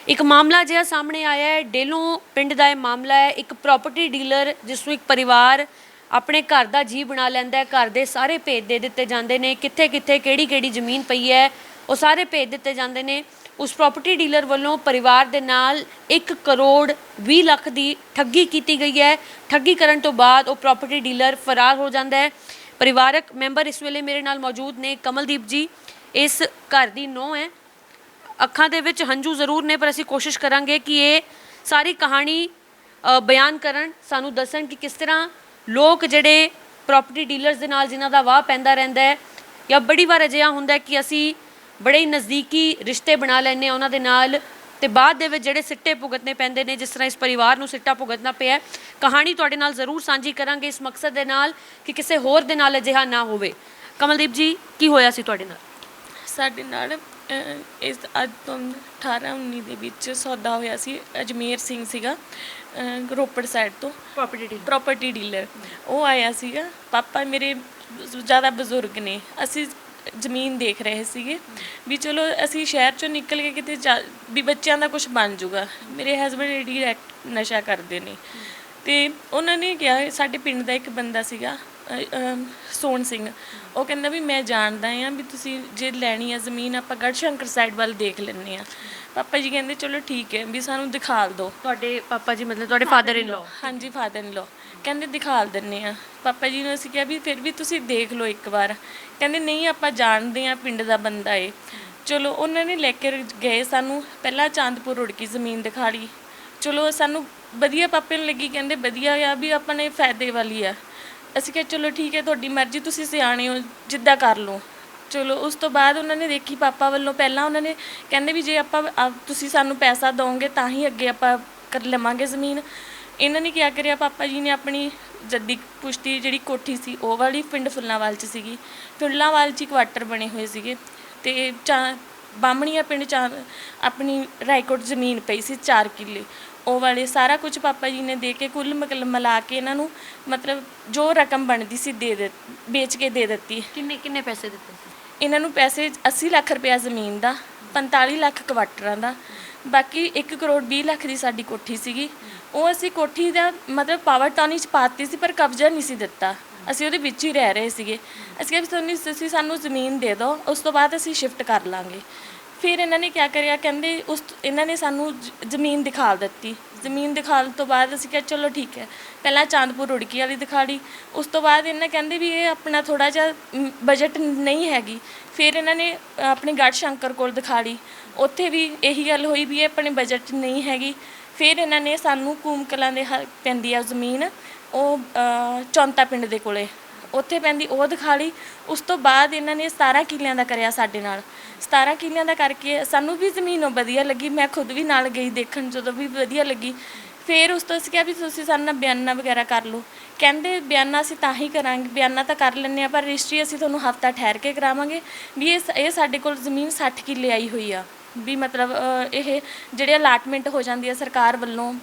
ਇੱਕ ਮਾਮਲਾ ਜਿਹਾ ਸਾਹਮਣੇ ਆਇਆ ਹੈ, ਡੇਲੋਂ ਪਿੰਡ ਦਾ ਇਹ ਮਾਮਲਾ ਹੈ। ਇੱਕ ਪ੍ਰਾਪਰਟੀ ਡੀਲਰ ਜਿਸ ਨੂੰ ਇੱਕ ਪਰਿਵਾਰ ਆਪਣੇ ਘਰ ਦਾ ਜੀ ਬਣਾ ਲੈਂਦਾ ਹੈ, ਘਰ ਦੇ ਸਾਰੇ ਭੇਜ ਦੇ ਦਿੱਤੇ ਜਾਂਦੇ ਨੇ, ਕਿੱਥੇ ਕਿੱਥੇ ਕਿਹੜੀ ਕਿਹੜੀ ਜ਼ਮੀਨ ਪਈ ਹੈ ਉਹ ਸਾਰੇ ਭੇਜ ਦਿੱਤੇ ਜਾਂਦੇ ਨੇ। ਉਸ ਪ੍ਰਾਪਰਟੀ ਡੀਲਰ ਵੱਲੋਂ ਪਰਿਵਾਰ ਦੇ ਨਾਲ 1 ਕਰੋੜ 20 ਲੱਖ ਦੀ ਠੱਗੀ ਕੀਤੀ ਗਈ ਹੈ। ਠੱਗੀ ਕਰਨ ਤੋਂ ਬਾਅਦ ਉਹ ਪ੍ਰਾਪਰਟੀ ਡੀਲਰ ਫਰਾਰ ਹੋ ਜਾਂਦਾ ਹੈ। ਪਰਿਵਾਰਕ ਮੈਂਬਰ ਇਸ ਵੇਲੇ ਮੇਰੇ ਨਾਲ ਮੌਜੂਦ ਨੇ। ਕਮਲਦੀਪ ਜੀ ਇਸ ਘਰ ਦੀ ਨੂੰਹ ਹੈ। ਅੱਖਾਂ ਦੇ ਵਿੱਚ ਹੰਝੂ ਜ਼ਰੂਰ ਨੇ, ਪਰ ਅਸੀਂ ਕੋਸ਼ਿਸ਼ ਕਰਾਂਗੇ ਕਿ ਇਹ ਸਾਰੀ ਕਹਾਣੀ ਬਿਆਨ ਕਰਨ, ਸਾਨੂੰ ਦੱਸਣ ਕਿ ਕਿਸ ਤਰ੍ਹਾਂ ਲੋਕ ਜਿਹੜੇ ਪ੍ਰਾਪਰਟੀ ਡੀਲਰਸ ਦੇ ਨਾਲ ਜਿਨ੍ਹਾਂ ਦਾ ਵਾਹ ਪੈਂਦਾ ਰਹਿੰਦਾ ਹੈ, ਜਾਂ ਬੜੀ ਵਾਰ ਅਜਿਹਾ ਹੁੰਦਾ ਕਿ ਅਸੀਂ ਬੜੇ ਹੀ ਨਜ਼ਦੀਕੀ ਰਿਸ਼ਤੇ ਬਣਾ ਲੈਂਦੇ ਹਾਂ ਉਹਨਾਂ ਦੇ ਨਾਲ, ਤੇ ਬਾਅਦ ਦੇ ਵਿੱਚ ਜਿਹੜੇ ਸਿੱਟੇ ਭੁਗਤਣੇ ਪੈਂਦੇ ਨੇ, ਜਿਸ ਤਰ੍ਹਾਂ ਇਸ ਪਰਿਵਾਰ ਨੂੰ ਸਿੱਟਾ ਭੁਗਤਣਾ ਪਿਆ। ਕਹਾਣੀ ਤੁਹਾਡੇ ਨਾਲ ਜ਼ਰੂਰ ਸਾਂਝੀ ਕਰਾਂਗੇ ਇਸ ਮਕਸਦ ਦੇ ਨਾਲ ਕਿ ਕਿਸੇ ਹੋਰ ਦੇ ਨਾਲ ਅਜਿਹਾ ਨਾ ਹੋਵੇ। ਕਮਲਦੀਪ ਜੀ, ਕੀ ਹੋਇਆ ਸੀ ਤੁਹਾਡੇ ਨਾਲ? ਸਾਡੇ ਨਾਲ ਇਸ ਅੱਜ ਤੋਂ 18-19 ਦੇ ਵਿੱਚ ਸੌਦਾ ਹੋਇਆ ਸੀ। ਅਜਮੇਰ ਸਿੰਘ ਸੀਗਾ, ਰੋਪੜ ਸਾਈਡ ਤੋਂ ਪ੍ਰਾਪਰਟੀ ਡੀਲਰ। ਉਹ ਆਇਆ ਸੀਗਾ। ਪਾਪਾ ਮੇਰੇ ਜ਼ਿਆਦਾ ਬਜ਼ੁਰਗ ਨੇ, ਅਸੀਂ ਜ਼ਮੀਨ ਦੇਖ ਰਹੇ ਸੀਗੇ ਵੀ ਚਲੋ ਅਸੀਂ ਸ਼ਹਿਰ ਚੋਂ ਨਿਕਲ ਕੇ ਕਿਤੇ ਵੀ ਬੱਚਿਆਂ ਦਾ ਕੁਝ ਬਣ ਜਾਊਗਾ। ਮੇਰੇ ਹਸਬੈਂਡ ਡਾਇਰੈਕਟ ਨਸ਼ਾ ਕਰਦੇ ਨੇ, ਤੇ ਉਹਨਾਂ ਨੇ ਕਿਹਾ, ਸਾਡੇ ਪਿੰਡ ਦਾ ਇੱਕ ਬੰਦਾ ਸੀਗਾ ਸੋਹਣ ਸਿੰਘ, ਉਹ ਕਹਿੰਦਾ ਵੀ ਮੈਂ ਜਾਣਦਾ ਹਾਂ ਵੀ ਤੁਸੀਂ ਜੇ ਲੈਣੀ ਆ ਜ਼ਮੀਨ ਆਪਾਂ ਗੜਸ਼ੰਕਰ ਸਾਈਡ ਵੱਲ ਦੇਖ ਲੈਂਦੇ ਹਾਂ। ਪਾਪਾ ਜੀ ਕਹਿੰਦੇ ਚਲੋ ਠੀਕ ਹੈ ਵੀ ਸਾਨੂੰ ਦਿਖਾ ਦਿਓ। ਤੁਹਾਡੇ ਪਾਪਾ ਜੀ ਮਤਲਬ ਤੁਹਾਡੇ ਫਾਦਰ ਇਨ ਲਾਅ? ਹਾਂਜੀ, ਫਾਦਰ ਇਨ ਲਾਅ। ਕਹਿੰਦੇ ਦਿਖਾ ਦਿੰਦੇ ਆ। ਪਾਪਾ ਜੀ ਨੂੰ ਅਸੀਂ ਕਿਹਾ ਵੀ ਫਿਰ ਵੀ ਤੁਸੀਂ ਦੇਖ ਲਓ ਇੱਕ ਵਾਰ। ਕਹਿੰਦੇ ਨਹੀਂ ਆਪਾਂ ਜਾਣਦੇ ਹਾਂ, ਪਿੰਡ ਦਾ ਬੰਦਾ ਏ। ਚਲੋ ਉਹਨਾਂ ਨੇ ਲੈ ਕੇ ਗਏ ਸਾਨੂੰ। ਪਹਿਲਾਂ ਚਾਂਦਪੁਰ ਰੁੜਕੀ ਜ਼ਮੀਨ ਦਿਖਾ ਲਈ। ਚਲੋ ਸਾਨੂੰ ਵਧੀਆ ਪਾਪੇ ਨੂੰ ਲੱਗੀ, ਕਹਿੰਦੇ ਵਧੀਆ ਆ ਵੀ ਆਪਣੇ ਫਾਇਦੇ ਵਾਲੀ ਆ। ਅਸੀਂ ਕਿਹਾ ਚਲੋ ਠੀਕ ਹੈ, ਤੁਹਾਡੀ ਮਰਜ਼ੀ, ਤੁਸੀਂ ਸਿਆਣੇ ਹੋ, ਜਿੱਦਾਂ ਕਰ ਲਓ। ਚਲੋ ਉਸ ਤੋਂ ਬਾਅਦ ਉਹਨਾਂ ਨੇ ਦੇਖੀ ਪਾਪਾ ਵੱਲੋਂ। ਪਹਿਲਾਂ ਉਹਨਾਂ ਨੇ ਕਹਿੰਦੇ ਵੀ ਜੇ ਆਪਾਂ ਤੁਸੀਂ ਸਾਨੂੰ ਪੈਸਾ ਦਿਓਗੇ ਤਾਂ ਹੀ ਅੱਗੇ ਆਪਾਂ ਕਰ ਲਵਾਂਗੇ ਜ਼ਮੀਨ। ਇਹਨਾਂ ਨੇ ਕਿਆ ਕਰਿਆ, ਪਾਪਾ ਜੀ ਨੇ ਆਪਣੀ ਜੱਦੀ ਪੁਸ਼ਤੀ ਜਿਹੜੀ ਕੋਠੀ ਸੀ ਉਹ ਵਾਲੀ ਪਿੰਡ ਫੁੱਲਾਂਵਾਲ 'ਚ ਸੀਗੀ। ਫੁੱਲਾਂਵਾਲ 'ਚ ਕੁਆਟਰ ਬਣੇ ਹੋਏ ਸੀਗੇ, ਅਤੇ ਬਾਹਮਣੀਆਂ ਪਿੰਡ ਆਪਣੀ ਰਾਏਕੋਟ ਜ਼ਮੀਨ ਪਈ ਸੀ 4 ਕਿੱਲੇ, ਉਹ ਵਾਲੇ ਸਾਰਾ ਕੁਝ ਪਾਪਾ ਜੀ ਨੇ ਦੇ ਕੇ ਕੁੱਲ ਮਿਲਾ ਕੇ ਇਹਨਾਂ ਨੂੰ ਮਤਲਬ ਜੋ ਰਕਮ ਬਣਦੀ ਸੀ ਵੇਚ ਕੇ ਦੇ ਦਿੱਤੀ। ਕਿੰਨੇ ਪੈਸੇ ਦਿੱਤੇ ਸੀ ਇਹਨਾਂ ਨੂੰ? ਪੈਸੇ 80 ਲੱਖ ਰੁਪਇਆ ਜ਼ਮੀਨ ਦਾ, 45 ਲੱਖ ਕੁਆਟਰਾਂ ਦਾ, ਬਾਕੀ 1 ਕਰੋੜ 20 ਲੱਖ ਦੀ ਸਾਡੀ ਕੋਠੀ ਸੀਗੀ। ਉਹ ਅਸੀਂ ਕੋਠੀ ਦਾ ਮਤਲਬ ਪਾਵਰ ਟਾਊਨੀ 'ਚ ਪਾਤੀ ਸੀ, ਪਰ ਕਬਜ਼ਾ ਨਹੀਂ ਸੀ ਦਿੱਤਾ। ਅਸੀਂ ਉਹਦੇ ਵਿੱਚ ਹੀ ਰਹਿ ਰਹੇ ਸੀਗੇ। ਅਸੀਂ ਕਿਹਾ ਵੀ ਤੁਸੀਂ ਸਾਨੂੰ ਜ਼ਮੀਨ ਦੇ ਦਿਓ, ਉਸ ਤੋਂ ਬਾਅਦ ਅਸੀਂ ਸ਼ਿਫਟ ਕਰ ਲਾਂਗੇ। ਫਿਰ ਇਹਨਾਂ ਨੇ ਕਿਆ ਕਰਿਆ, ਕਹਿੰਦੇ ਇਹਨਾਂ ਨੇ ਸਾਨੂੰ ਜ਼ਮੀਨ ਦਿਖਾ ਦਿੱਤੀ। ਜ਼ਮੀਨ ਦਿਖਾਉਣ ਤੋਂ ਬਾਅਦ ਅਸੀਂ ਕਿਹਾ ਚਲੋ ਠੀਕ ਹੈ। ਪਹਿਲਾਂ ਚਾਂਦਪੁਰ ਰੁੜਕੀ ਵਾਲੀ ਦਿਖਾ ਲਈ। ਉਸ ਤੋਂ ਬਾਅਦ ਇਹਨਾਂ ਕਹਿੰਦੇ ਵੀ ਇਹ ਆਪਣਾ ਥੋੜ੍ਹਾ ਜਿਹਾ ਬਜਟ ਨਹੀਂ ਹੈਗੀ। ਫਿਰ ਇਹਨਾਂ ਨੇ ਆਪਣੇ ਗੜਸ਼ੰਕਰ ਕੋਲ ਦਿਖਾ ਲਈ। ਉੱਥੇ ਵੀ ਇਹੀ ਗੱਲ ਹੋਈ ਵੀ ਇਹ ਆਪਣੇ ਬਜਟ ਨਹੀਂ ਹੈਗੀ। ਫਿਰ ਇਹਨਾਂ ਨੇ ਸਾਨੂੰ ਕੂਮ ਕਲਾਂ ਦੇ ਪੈਂਦੀ ਆ ਜ਼ਮੀਨ, ਉਹ ਚੌਂਤਾ ਪਿੰਡ ਦੇ ਕੋਲੇ, ਉੱਥੇ ਪੈਂਦੀ, ਉਹ ਦਿਖਾ ਲਈ। ਉਸ ਤੋਂ ਬਾਅਦ ਇਹਨਾਂ ਨੇ 17 ਕਿੱਲਿਆਂ ਦਾ ਕਰਿਆ ਸਾਡੇ ਨਾਲ। 17 ਕਿੱਲਿਆਂ ਦਾ ਕਰਕੇ ਸਾਨੂੰ ਵੀ ਜ਼ਮੀਨ ਵਧੀਆ ਲੱਗੀ। ਮੈਂ ਖੁਦ ਵੀ ਨਾਲ ਗਈ ਦੇਖਣ, ਜਦੋਂ ਵੀ ਵਧੀਆ ਲੱਗੀ। ਫਿਰ ਉਸ ਤੋਂ ਅਸੀਂ ਕਿਹਾ ਵੀ ਤੁਸੀਂ ਸਾਡੇ ਨਾਲ ਬਿਆਨਾ ਵਗੈਰਾ ਕਰ ਲਓ। ਕਹਿੰਦੇ ਬਿਆਨਾ ਅਸੀਂ ਤਾਂ ਹੀ ਕਰਾਂਗੇ, ਬਿਆਨਾ ਤਾਂ ਕਰ ਲੈਂਦੇ ਹਾਂ, ਪਰ ਰਜਿਸਟਰੀ ਅਸੀਂ ਤੁਹਾਨੂੰ ਹਫ਼ਤਾ ਠਹਿਰ ਕੇ ਕਰਾਵਾਂਗੇ। ਵੀ ਇਹ ਸਾਡੇ ਕੋਲ ਜ਼ਮੀਨ 60 ਕਿੱਲੇ ਆਈ ਹੋਈ ਆ, ਵੀ ਮਤਲਬ ਇਹ ਜਿਹੜੇ ਅਲਾਟਮੈਂਟ ਹੋ ਜਾਂਦੀ ਆ ਸਰਕਾਰ ਵੱਲੋਂ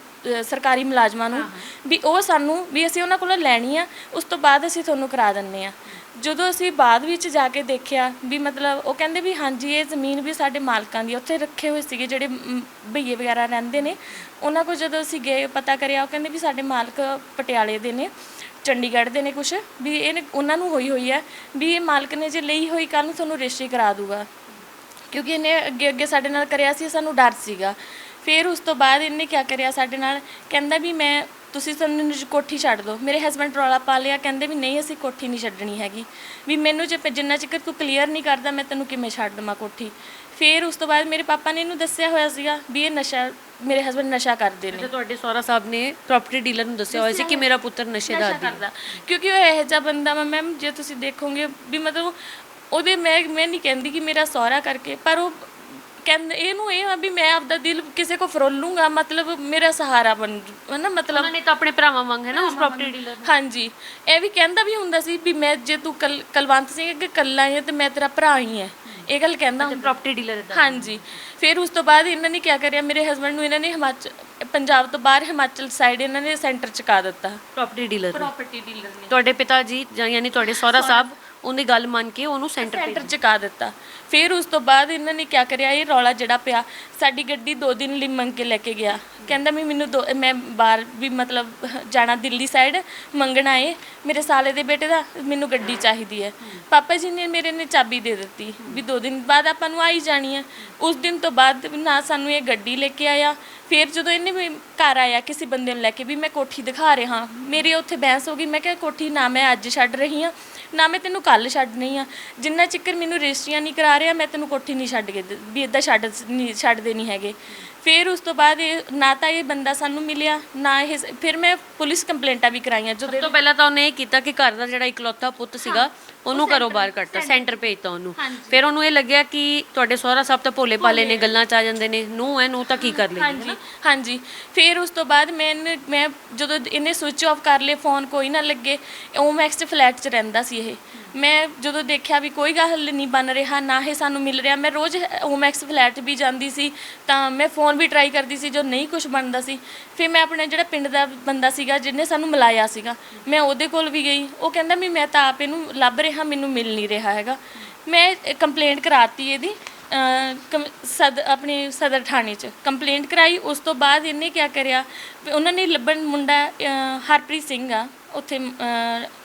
ਸਰਕਾਰੀ ਮੁਲਾਜ਼ਮਾਂ ਨੂੰ, ਵੀ ਉਹ ਸਾਨੂੰ ਵੀ ਅਸੀਂ ਉਹਨਾਂ ਕੋਲੋਂ ਲੈਣੀ ਆ, ਉਸ ਤੋਂ ਬਾਅਦ ਅਸੀਂ ਤੁਹਾਨੂੰ ਕਰਾ ਦਿੰਦੇ ਹਾਂ। ਜਦੋਂ ਅਸੀਂ ਬਾਅਦ ਵਿੱਚ ਜਾ ਕੇ ਦੇਖਿਆ ਵੀ ਮਤਲਬ ਉਹ ਕਹਿੰਦੇ ਵੀ ਹਾਂਜੀ ਇਹ ਜ਼ਮੀਨ ਵੀ ਸਾਡੇ ਮਾਲਕਾਂ ਦੀ, ਉੱਥੇ ਰੱਖੇ ਹੋਏ ਸੀਗੇ ਜਿਹੜੇ ਭਈਏ ਵਗੈਰਾ ਰਹਿੰਦੇ ਨੇ, ਉਹਨਾਂ ਕੋਲ ਜਦੋਂ ਅਸੀਂ ਗਏ ਪਤਾ ਕਰਿਆ, ਉਹ ਕਹਿੰਦੇ ਵੀ ਸਾਡੇ ਮਾਲਕ ਪਟਿਆਲੇ ਦੇ ਨੇ, ਚੰਡੀਗੜ੍ਹ ਦੇ ਨੇ ਕੁਛ, ਵੀ ਇਹ ਉਹਨਾਂ ਨੂੰ ਹੋਈ ਹੈ ਵੀ ਇਹ ਮਾਲਕ ਨੇ ਜੇ ਲਈ ਹੋਈ ਕੱਲ੍ਹ ਨੂੰ ਤੁਹਾਨੂੰ ਰਜਿਸਟਰੀ ਕਰਾ ਦੂਗਾ, ਕਿਉਂਕਿ ਇਹਨੇ ਅੱਗੇ ਸਾਡੇ ਨਾਲ ਕਰਿਆ ਸੀ, ਸਾਨੂੰ ਡਰ ਸੀਗਾ। ਫਿਰ ਉਸ ਤੋਂ ਬਾਅਦ ਇਹਨੇ ਕਿਆ ਕਰਿਆ ਸਾਡੇ ਨਾਲ, ਕਹਿੰਦਾ ਵੀ ਤੁਸੀਂ ਸਾਨੂੰ ਕੋਠੀ ਛੱਡ ਦਿਓ। ਮੇਰੇ ਹਸਬੈਂਡ ਰੌਲਾ ਪਾ ਲਿਆ, ਕਹਿੰਦੇ ਵੀ ਨਹੀਂ ਅਸੀਂ ਕੋਠੀ ਨਹੀਂ ਛੱਡਣੀ ਹੈਗੀ, ਵੀ ਮੈਨੂੰ ਜੇ ਜਿੰਨਾ ਚਿਰ ਤੂੰ ਕਲੀਅਰ ਨਹੀਂ ਕਰਦਾ ਮੈਂ ਤੈਨੂੰ ਕਿਵੇਂ ਛੱਡ ਦੇਵਾਂ ਕੋਠੀ। ਫਿਰ ਉਸ ਤੋਂ ਬਾਅਦ ਮੇਰੇ ਪਾਪਾ ਨੇ ਇਹਨੂੰ ਦੱਸਿਆ ਹੋਇਆ ਸੀਗਾ ਵੀ ਇਹ ਨਸ਼ਾ, ਮੇਰੇ ਹਸਬੈਂਡ ਨਸ਼ਾ ਕਰਦੇ ਨੇ। ਤੁਹਾਡੇ ਸਹੁਰਾ ਸਾਹਿਬ ਨੇ ਪ੍ਰਾਪਰਟੀ ਡੀਲਰ ਨੂੰ ਦੱਸਿਆ ਹੋਇਆ ਸੀ ਕਿ ਮੇਰਾ ਪੁੱਤਰ ਨਸ਼ੇ ਦਾ ਕਰਦਾ, ਕਿਉਂਕਿ ਉਹ ਇਹੋ ਜਿਹਾ ਬੰਦਾ ਵਾ ਮੈਮ, ਜੇ ਤੁਸੀਂ ਦੇਖੋਗੇ ਵੀ ਮਤਲਬ ਉਹਦੇ ਮੈਂ ਨਹੀਂ ਕਹਿੰਦੀ ਕਿ ਮੇਰਾ ਸਹੁਰਾ ਕਰਕੇ, ਪਰ ਉਹ ਕਹਿੰਦੇ ਇਹਨੂੰ ਇਹ ਆ ਵੀ ਮੈਂ ਆਪਦਾ ਦਿਲ ਕਿਸੇ ਕੋ ਫਰੋਲੂੰਗਾ, ਮਤਲਬ ਮੇਰਾ ਸਹਾਰਾ ਬਣ ਹੈ ਨਾ, ਮਤਲਬ ਉਹਨਾਂ ਨੇ ਤਾਂ ਆਪਣੇ ਭਰਾਵਾਂ ਵਾਂਗ ਹੈ ਨਾ ਉਸ ਪ੍ਰਾਪਰਟੀ ਡੀਲਰ। ਹਾਂਜੀ, ਇਹ ਵੀ ਕਹਿੰਦਾ ਵੀ ਹੁੰਦਾ ਸੀ ਵੀ ਮੈਂ ਜੇ ਤੂੰ ਕੁਲਵੰਤ ਸਿੰਘ ਅੱਗੇ ਕੱਲਾ ਹੈ ਤੇ ਮੈਂ ਤੇਰਾ ਭਰਾ ਹੀ ਹੈ, ਇਹ ਗੱਲ ਕਹਿੰਦਾ ਪ੍ਰਾਪਰਟੀ ਡੀਲਰ। ਹਾਂਜੀ। ਫਿਰ ਉਸ ਤੋਂ ਬਾਅਦ ਇਹਨਾਂ ਨੇ ਕਿਆ ਕਰਿਆ, ਮੇਰੇ ਹਸਬੈਂਡ ਨੂੰ ਇਹਨਾਂ ਨੇ ਪੰਜਾਬ ਤੋਂ ਬਾਹਰ ਹਿਮਾਚਲ ਸਾਈਡ ਇਹਨਾਂ ਨੇ ਸੈਂਟਰ ਚੁਕਾ ਦਿੱਤਾ। ਪ੍ਰਾਪਰਟੀ ਡੀਲਰ ਪ੍ਰਾਪਰਟੀ ਡੀਲਰ ਨੇ ਤੁਹਾਡੇ ਪਿਤਾ ਜੀ ਜਾਂ ਯਾਨੀ ਤੁਹਾਡੇ ਸਹੁਰਾ ਸਾਹਿਬ ਉਹਦੀ ਗੱਲ ਮੰਨ ਕੇ ਉਹਨੂੰ ਸੈਂਟਰ ਸੈਂਟਰ ਚੁਕਾ ਦਿੱਤਾ। ਫਿਰ ਉਸ ਤੋਂ ਬਾਅਦ ਇਹਨਾਂ ਨੇ ਕੀ ਕਰਿਆ, ਇਹ ਰੌਲਾ ਜਿਹੜਾ ਪਿਆ, ਸਾਡੀ ਗੱਡੀ 2 ਦਿਨ ਲਈ ਮੰਗ ਕੇ ਲੈ ਕੇ ਗਿਆ। ਕਹਿੰਦਾ ਵੀ ਮੈਨੂੰ ਮੈਂ ਬਾਹਰ ਵੀ ਮਤਲਬ ਜਾਣਾ ਦਿੱਲੀ ਸਾਈਡ ਮੰਗਣਾ ਏ ਮੇਰੇ ਸਾਲੇ ਦੇ ਬੇਟੇ ਦਾ, ਮੈਨੂੰ ਗੱਡੀ ਚਾਹੀਦੀ ਹੈ। ਪਾਪਾ ਜੀ ਨੇ ਮੇਰੇ ਨੇ ਚਾਬੀ ਦੇ ਦਿੱਤੀ ਵੀ 2 ਦਿਨ ਬਾਅਦ ਆਪਾਂ ਨੂੰ ਆਈ ਜਾਣੀ ਹੈ। ਉਸ ਦਿਨ ਤੋਂ ਬਾਅਦ ਨਾ ਸਾਨੂੰ ਇਹ ਗੱਡੀ ਲੈ ਕੇ ਆਇਆ। ਫਿਰ ਜਦੋਂ ਇਹਨੇ ਵੀ ਘਰ ਆਇਆ ਕਿਸੇ ਬੰਦੇ ਨੂੰ ਲੈ ਕੇ ਵੀ ਮੈਂ ਕੋਠੀ ਦਿਖਾ ਰਿਹਾ, ਮੇਰੀ ਉੱਥੇ ਬਹਿਸ ਹੋ ਗਈ। ਮੈਂ ਕਿਹਾ ਕੋਠੀ ਨਾ ਮੈਂ ਅੱਜ ਛੱਡ ਰਹੀ ਹਾਂ ਨਾ ਮੈਂ ਤੈਨੂੰ ਕੱਲ ਛੱਡਣੀ ਆ, ਜਿੰਨਾ ਚਿਕਰ ਮੈਨੂੰ ਰਜਿਸਟਰੀਆਂ ਨਹੀਂ ਕਰਾ ਰਿਹਾ ਮੈਂ ਤੈਨੂੰ ਕੋਠੀ ਨਹੀਂ ਛੱਡ ਕੇ ਵੀ ਇੱਦਾਂ ਛੱਡਦੇ ਨਹੀਂ ਹੈਗੇ। ਫਿਰ ਉਸ ਤੋਂ ਬਾਅਦ ਇਹ ਨਾ ਤਾਂ ਇਹ ਬੰਦਾ ਸਾਨੂੰ ਮਿਲਿਆ ਨਾ ਇਹ, ਫਿਰ ਮੈਂ ਪੁਲਿਸ ਕੰਪਲੇਂਟਾਂ ਵੀ ਕਰਾਈਆਂ। ਸਭ ਤੋਂ ਪਹਿਲਾਂ ਤਾਂ ਉਹਨੇ ਇਹ ਕੀਤਾ ਕਿ ਘਰ ਦਾ ਜਿਹੜਾ ਇਕਲੌਤਾ ਪੁੱਤ ਸੀਗਾ ਉਹਨੂੰ ਘਰੋਂ ਬਾਹਰ ਕੱਢਤਾ, ਸੈਂਟਰ ਭੇਜਤਾ ਉਹਨੂੰ। ਫਿਰ ਉਹਨੂੰ ਇਹ ਲੱਗਿਆ ਕਿ ਤੁਹਾਡੇ ਸਹੁਰਾ ਸਾਹਿਬ ਤਾਂ ਭੋਲੇ ਭਾਲੇ ਨੇ, ਗੱਲਾਂ ਚ ਆ ਜਾਂਦੇ ਨੇ, ਨੂੰਹ ਹੈ ਨੂੰਹ ਤਾਂ ਕੀ ਕਰ ਲੇਗੀ। ਹਾਂਜੀ। ਫਿਰ ਉਸ ਤੋਂ ਬਾਅਦ ਮੈਂ ਜਦੋਂ ਇਹਨੇ ਸਵਿਚ ਆਫ ਕਰ ਲਏ, ਫੋਨ ਕੋਈ ਨਾ ਲੱਗੇ, ਓਮੈਕਸ ਫਲੈਟ 'ਚ ਰਹਿੰਦਾ ਸੀ ਇਹ। ਮੈਂ ਜਦੋਂ ਦੇਖਿਆ ਵੀ ਕੋਈ ਗੱਲ ਨਹੀਂ ਬਣ ਰਿਹਾ ਨਾ ਇਹ ਸਾਨੂੰ ਮਿਲ ਰਿਹਾ, ਮੈਂ ਰੋਜ਼ ਓਮੈਕਸ ਫਲੈਟ ਵੀ ਜਾਂਦੀ ਸੀ ਤਾਂ ਮੈਂ ਫੋਨ ਵੀ ਟਰਾਈ ਕਰਦੀ ਸੀ ਜੋ ਨਹੀਂ ਕੁਝ ਬਣਦਾ ਸੀ। ਫਿਰ ਮੈਂ ਆਪਣੇ ਜਿਹੜਾ ਪਿੰਡ ਦਾ ਬੰਦਾ ਸੀਗਾ ਜਿਹਨੇ ਸਾਨੂੰ ਮਿਲਾਇਆ ਸੀਗਾ, ਮੈਂ ਉਹਦੇ ਕੋਲ ਵੀ ਗਈ। ਉਹ ਕਹਿੰਦਾ ਵੀ ਮੈਂ ਤਾਂ ਆਪ ਇਹਨੂੰ ਲੱਭ ਰਿਹਾ, ਮੈਨੂੰ ਮਿਲ ਨਹੀਂ ਰਿਹਾ ਹੈਗਾ। ਮੈਂ ਕੰਪਲੇਂਟ ਕਰਾਤੀ ਇਹਦੀ ਆਪਣੇ ਸਦਰ ਥਾਣੇ 'ਚ ਕੰਪਲੇਂਟ ਕਰਾਈ। ਉਸ ਤੋਂ ਬਾਅਦ ਇਹਨੇ ਕੀ ਕਰਿਆ, ਉਹਨਾਂ ਨੇ ਲੱਭਣ ਮੁੰਡਾ ਹਰਪ੍ਰੀਤ ਸਿੰਘ ਆ ਉੱਥੇ,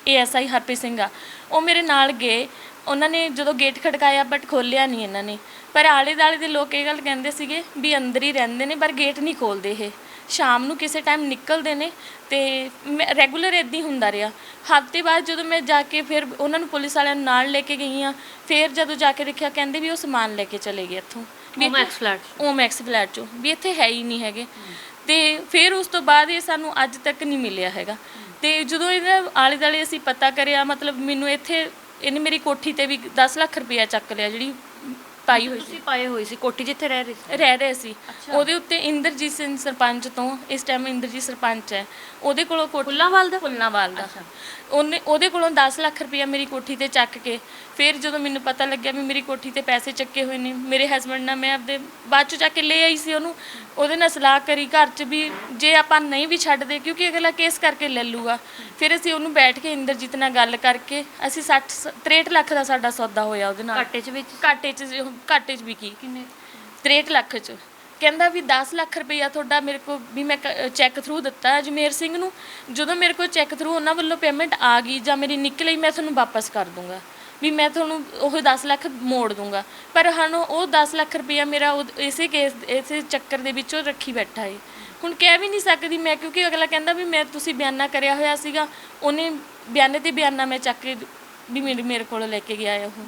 ASI ਹਰਪ੍ਰੀਤ ਸਿੰਘ ਆ, ਉਹ ਮੇਰੇ ਨਾਲ ਗਏ। ਉਹਨਾਂ ਨੇ ਜਦੋਂ ਗੇਟ ਖੜਕਾਇਆ ਬਟ ਖੋਲ੍ਹਿਆ ਨਹੀਂ ਇਹਨਾਂ ਨੇ, ਪਰ ਆਲੇ ਦੁਆਲੇ ਦੇ ਲੋਕ ਇਹ ਗੱਲ ਕਹਿੰਦੇ ਸੀਗੇ ਵੀ ਅੰਦਰ ਹੀ ਰਹਿੰਦੇ ਨੇ ਪਰ ਗੇਟ ਨਹੀਂ ਖੋਲ੍ਹਦੇ ਇਹ, ਸ਼ਾਮ ਨੂੰ ਕਿਸੇ ਟਾਈਮ ਨਿਕਲਦੇ ਨੇ। ਤੇ ਰੈਗੂਲਰ ਇੱਦਾਂ ਹੀ ਹੁੰਦਾ ਰਿਹਾ। ਹਫ਼ਤੇ ਬਾਅਦ ਜਦੋਂ ਮੈਂ ਜਾ ਕੇ ਫਿਰ ਉਹਨਾਂ ਨੂੰ ਪੁਲਿਸ ਵਾਲਿਆਂ ਨੂੰ ਨਾਲ ਲੈ ਕੇ ਗਈ ਹਾਂ, ਫਿਰ ਜਦੋਂ ਜਾ ਕੇ ਦੇਖਿਆ ਕਹਿੰਦੇ ਵੀ ਉਹ ਸਮਾਨ ਲੈ ਕੇ ਚਲੇ ਗਏ ਇੱਥੋਂ, ਓਮੈਕਸ ਫਲੈਟ 'ਚੋਂ, ਵੀ ਇੱਥੇ ਹੈ ਹੀ ਨਹੀਂ ਹੈਗੇ। ਤੇ ਫਿਰ ਉਸ ਤੋਂ ਬਾਅਦ ਇਹ ਸਾਨੂੰ ਅੱਜ ਤੱਕ ਨਹੀਂ ਮਿਲਿਆ ਹੈਗਾ। ਤੇ ਜਦੋਂ ਇਹਦਾ ਆਲੇ ਦੁਆਲੇ ਅਸੀਂ ਪਤਾ ਕਰਿਆ, ਮਤਲਬ ਮੈਨੂੰ ਇੱਥੇ ਇਹਨੇ ਮੇਰੀ ਕੋਠੀ ਤੇ ਵੀ 10 ਲੱਖ ਰੁਪਇਆ ਚੱਕ ਲਿਆ, ਜਿਹੜੀ ਪਾਈ ਹੋਈ ਸੀ, ਪਾਏ ਹੋਈ ਸੀ ਕੋਠੀ ਜਿੱਥੇ ਰਹਿ ਰਹੇ ਸੀ। ਉਹਦੇ ਉੱਤੇ ਇੰਦਰਜੀਤ ਸਿੰਘ ਸਰਪੰਚ ਤੋਂ, ਇਸ ਟਾਈਮ ਇੰਦਰਜੀਤ ਸਰਪੰਚ ਹੈ, ਉਹਦੇ ਕੋਲੋਂ ਫੁੱਲਾਂਵਾਲ ਦਾ ਉਹਦੇ ਕੋਲੋਂ 10 ਲੱਖ ਰੁਪਇਆ ਮੇਰੀ ਕੋਠੀ ਤੇ ਚੱਕ ਕੇ, ਫਿਰ ਜਦੋਂ ਮੈਨੂੰ ਪਤਾ ਲੱਗਿਆ ਵੀ ਮੇਰੀ ਕੋਠੀ ਤੇ ਪੈਸੇ ਚੱਕੇ ਹੋਏ ਨੇ, ਮੇਰੇ ਹਸਬੈਂਡ ਨਾਲ ਮੈਂ ਆਪਦੇ ਬਾਅਦ 'ਚ ਜਾ ਕੇ ਲੈ ਆਈ ਸੀ ਉਹਨੂੰ, ਉਹਦੇ ਨਾਲ ਸਲਾਹ ਕਰੀ ਘਰ 'ਚ ਵੀ ਜੇ ਆਪਾਂ ਨਹੀਂ ਵੀ ਛੱਡਦੇ ਕਿਉਂਕਿ ਅਗਲਾ ਕੇਸ ਕਰਕੇ ਲੈ ਲੂਗਾ। ਫਿਰ ਅਸੀਂ ਉਹਨੂੰ ਬੈਠ ਕੇ ਇੰਦਰਜੀਤ ਨਾਲ ਗੱਲ ਕਰਕੇ ਅਸੀਂ 63 ਲੱਖ ਦਾ ਸਾਡਾ ਸੌਦਾ ਹੋਇਆ ਉਹਦੇ ਨਾਲ। ਘਾਟੇ 'ਚ ਵੀ ਕੀ ਕਿੰਨੇ 63 ਲੱਖ 'ਚ ਕਹਿੰਦਾ ਵੀ 10 ਲੱਖ ਰੁਪਈਆ ਤੁਹਾਡਾ ਮੇਰੇ ਕੋਲ ਵੀ ਮੈਂ ਚੈੱਕ ਥਰੂ ਦਿੱਤਾ ਅਜਮੇਰ ਸਿੰਘ ਨੂੰ, ਜਦੋਂ ਮੇਰੇ ਕੋਲ ਚੈੱਕ ਥਰੂ ਉਹਨਾਂ ਵੱਲੋਂ ਪੇਮੈਂਟ ਆ ਗਈ ਜਾਂ ਮੇਰੀ ਨਿਕਲੀ ਮੈਂ ਤੁਹਾਨੂੰ ਵਾਪਸ ਕਰ ਦੂੰਗਾ, ਵੀ ਮੈਂ ਤੁਹਾਨੂੰ ਉਹ 10 ਲੱਖ ਮੋੜ ਦੂੰਗਾ। ਪਰ ਹਨ ਉਹ 10 ਲੱਖ ਰੁਪਈਆ ਮੇਰਾ ਇਸੇ ਕੇਸ ਇਸੇ ਚੱਕਰ ਦੇ ਵਿੱਚੋਂ ਰੱਖੀ ਬੈਠਾ ਹੈ। ਹੁਣ ਕਹਿ ਵੀ ਨਹੀਂ ਸਕਦੀ ਮੈਂ, ਕਿਉਂਕਿ ਅਗਲਾ ਕਹਿੰਦਾ ਵੀ ਮੈਂ ਤੁਸੀਂ ਬਿਆਨਾ ਕਰਿਆ ਹੋਇਆ ਸੀਗਾ, ਉਹਨੇ ਬਿਆਨੇ ਤੇ ਬਿਆਨਾ ਮੈਂ ਚੱਕ ਕੇ ਵੀ ਮੇਰੇ ਕੋਲ ਲੈ ਕੇ ਗਿਆ ਹੈ ਉਹ।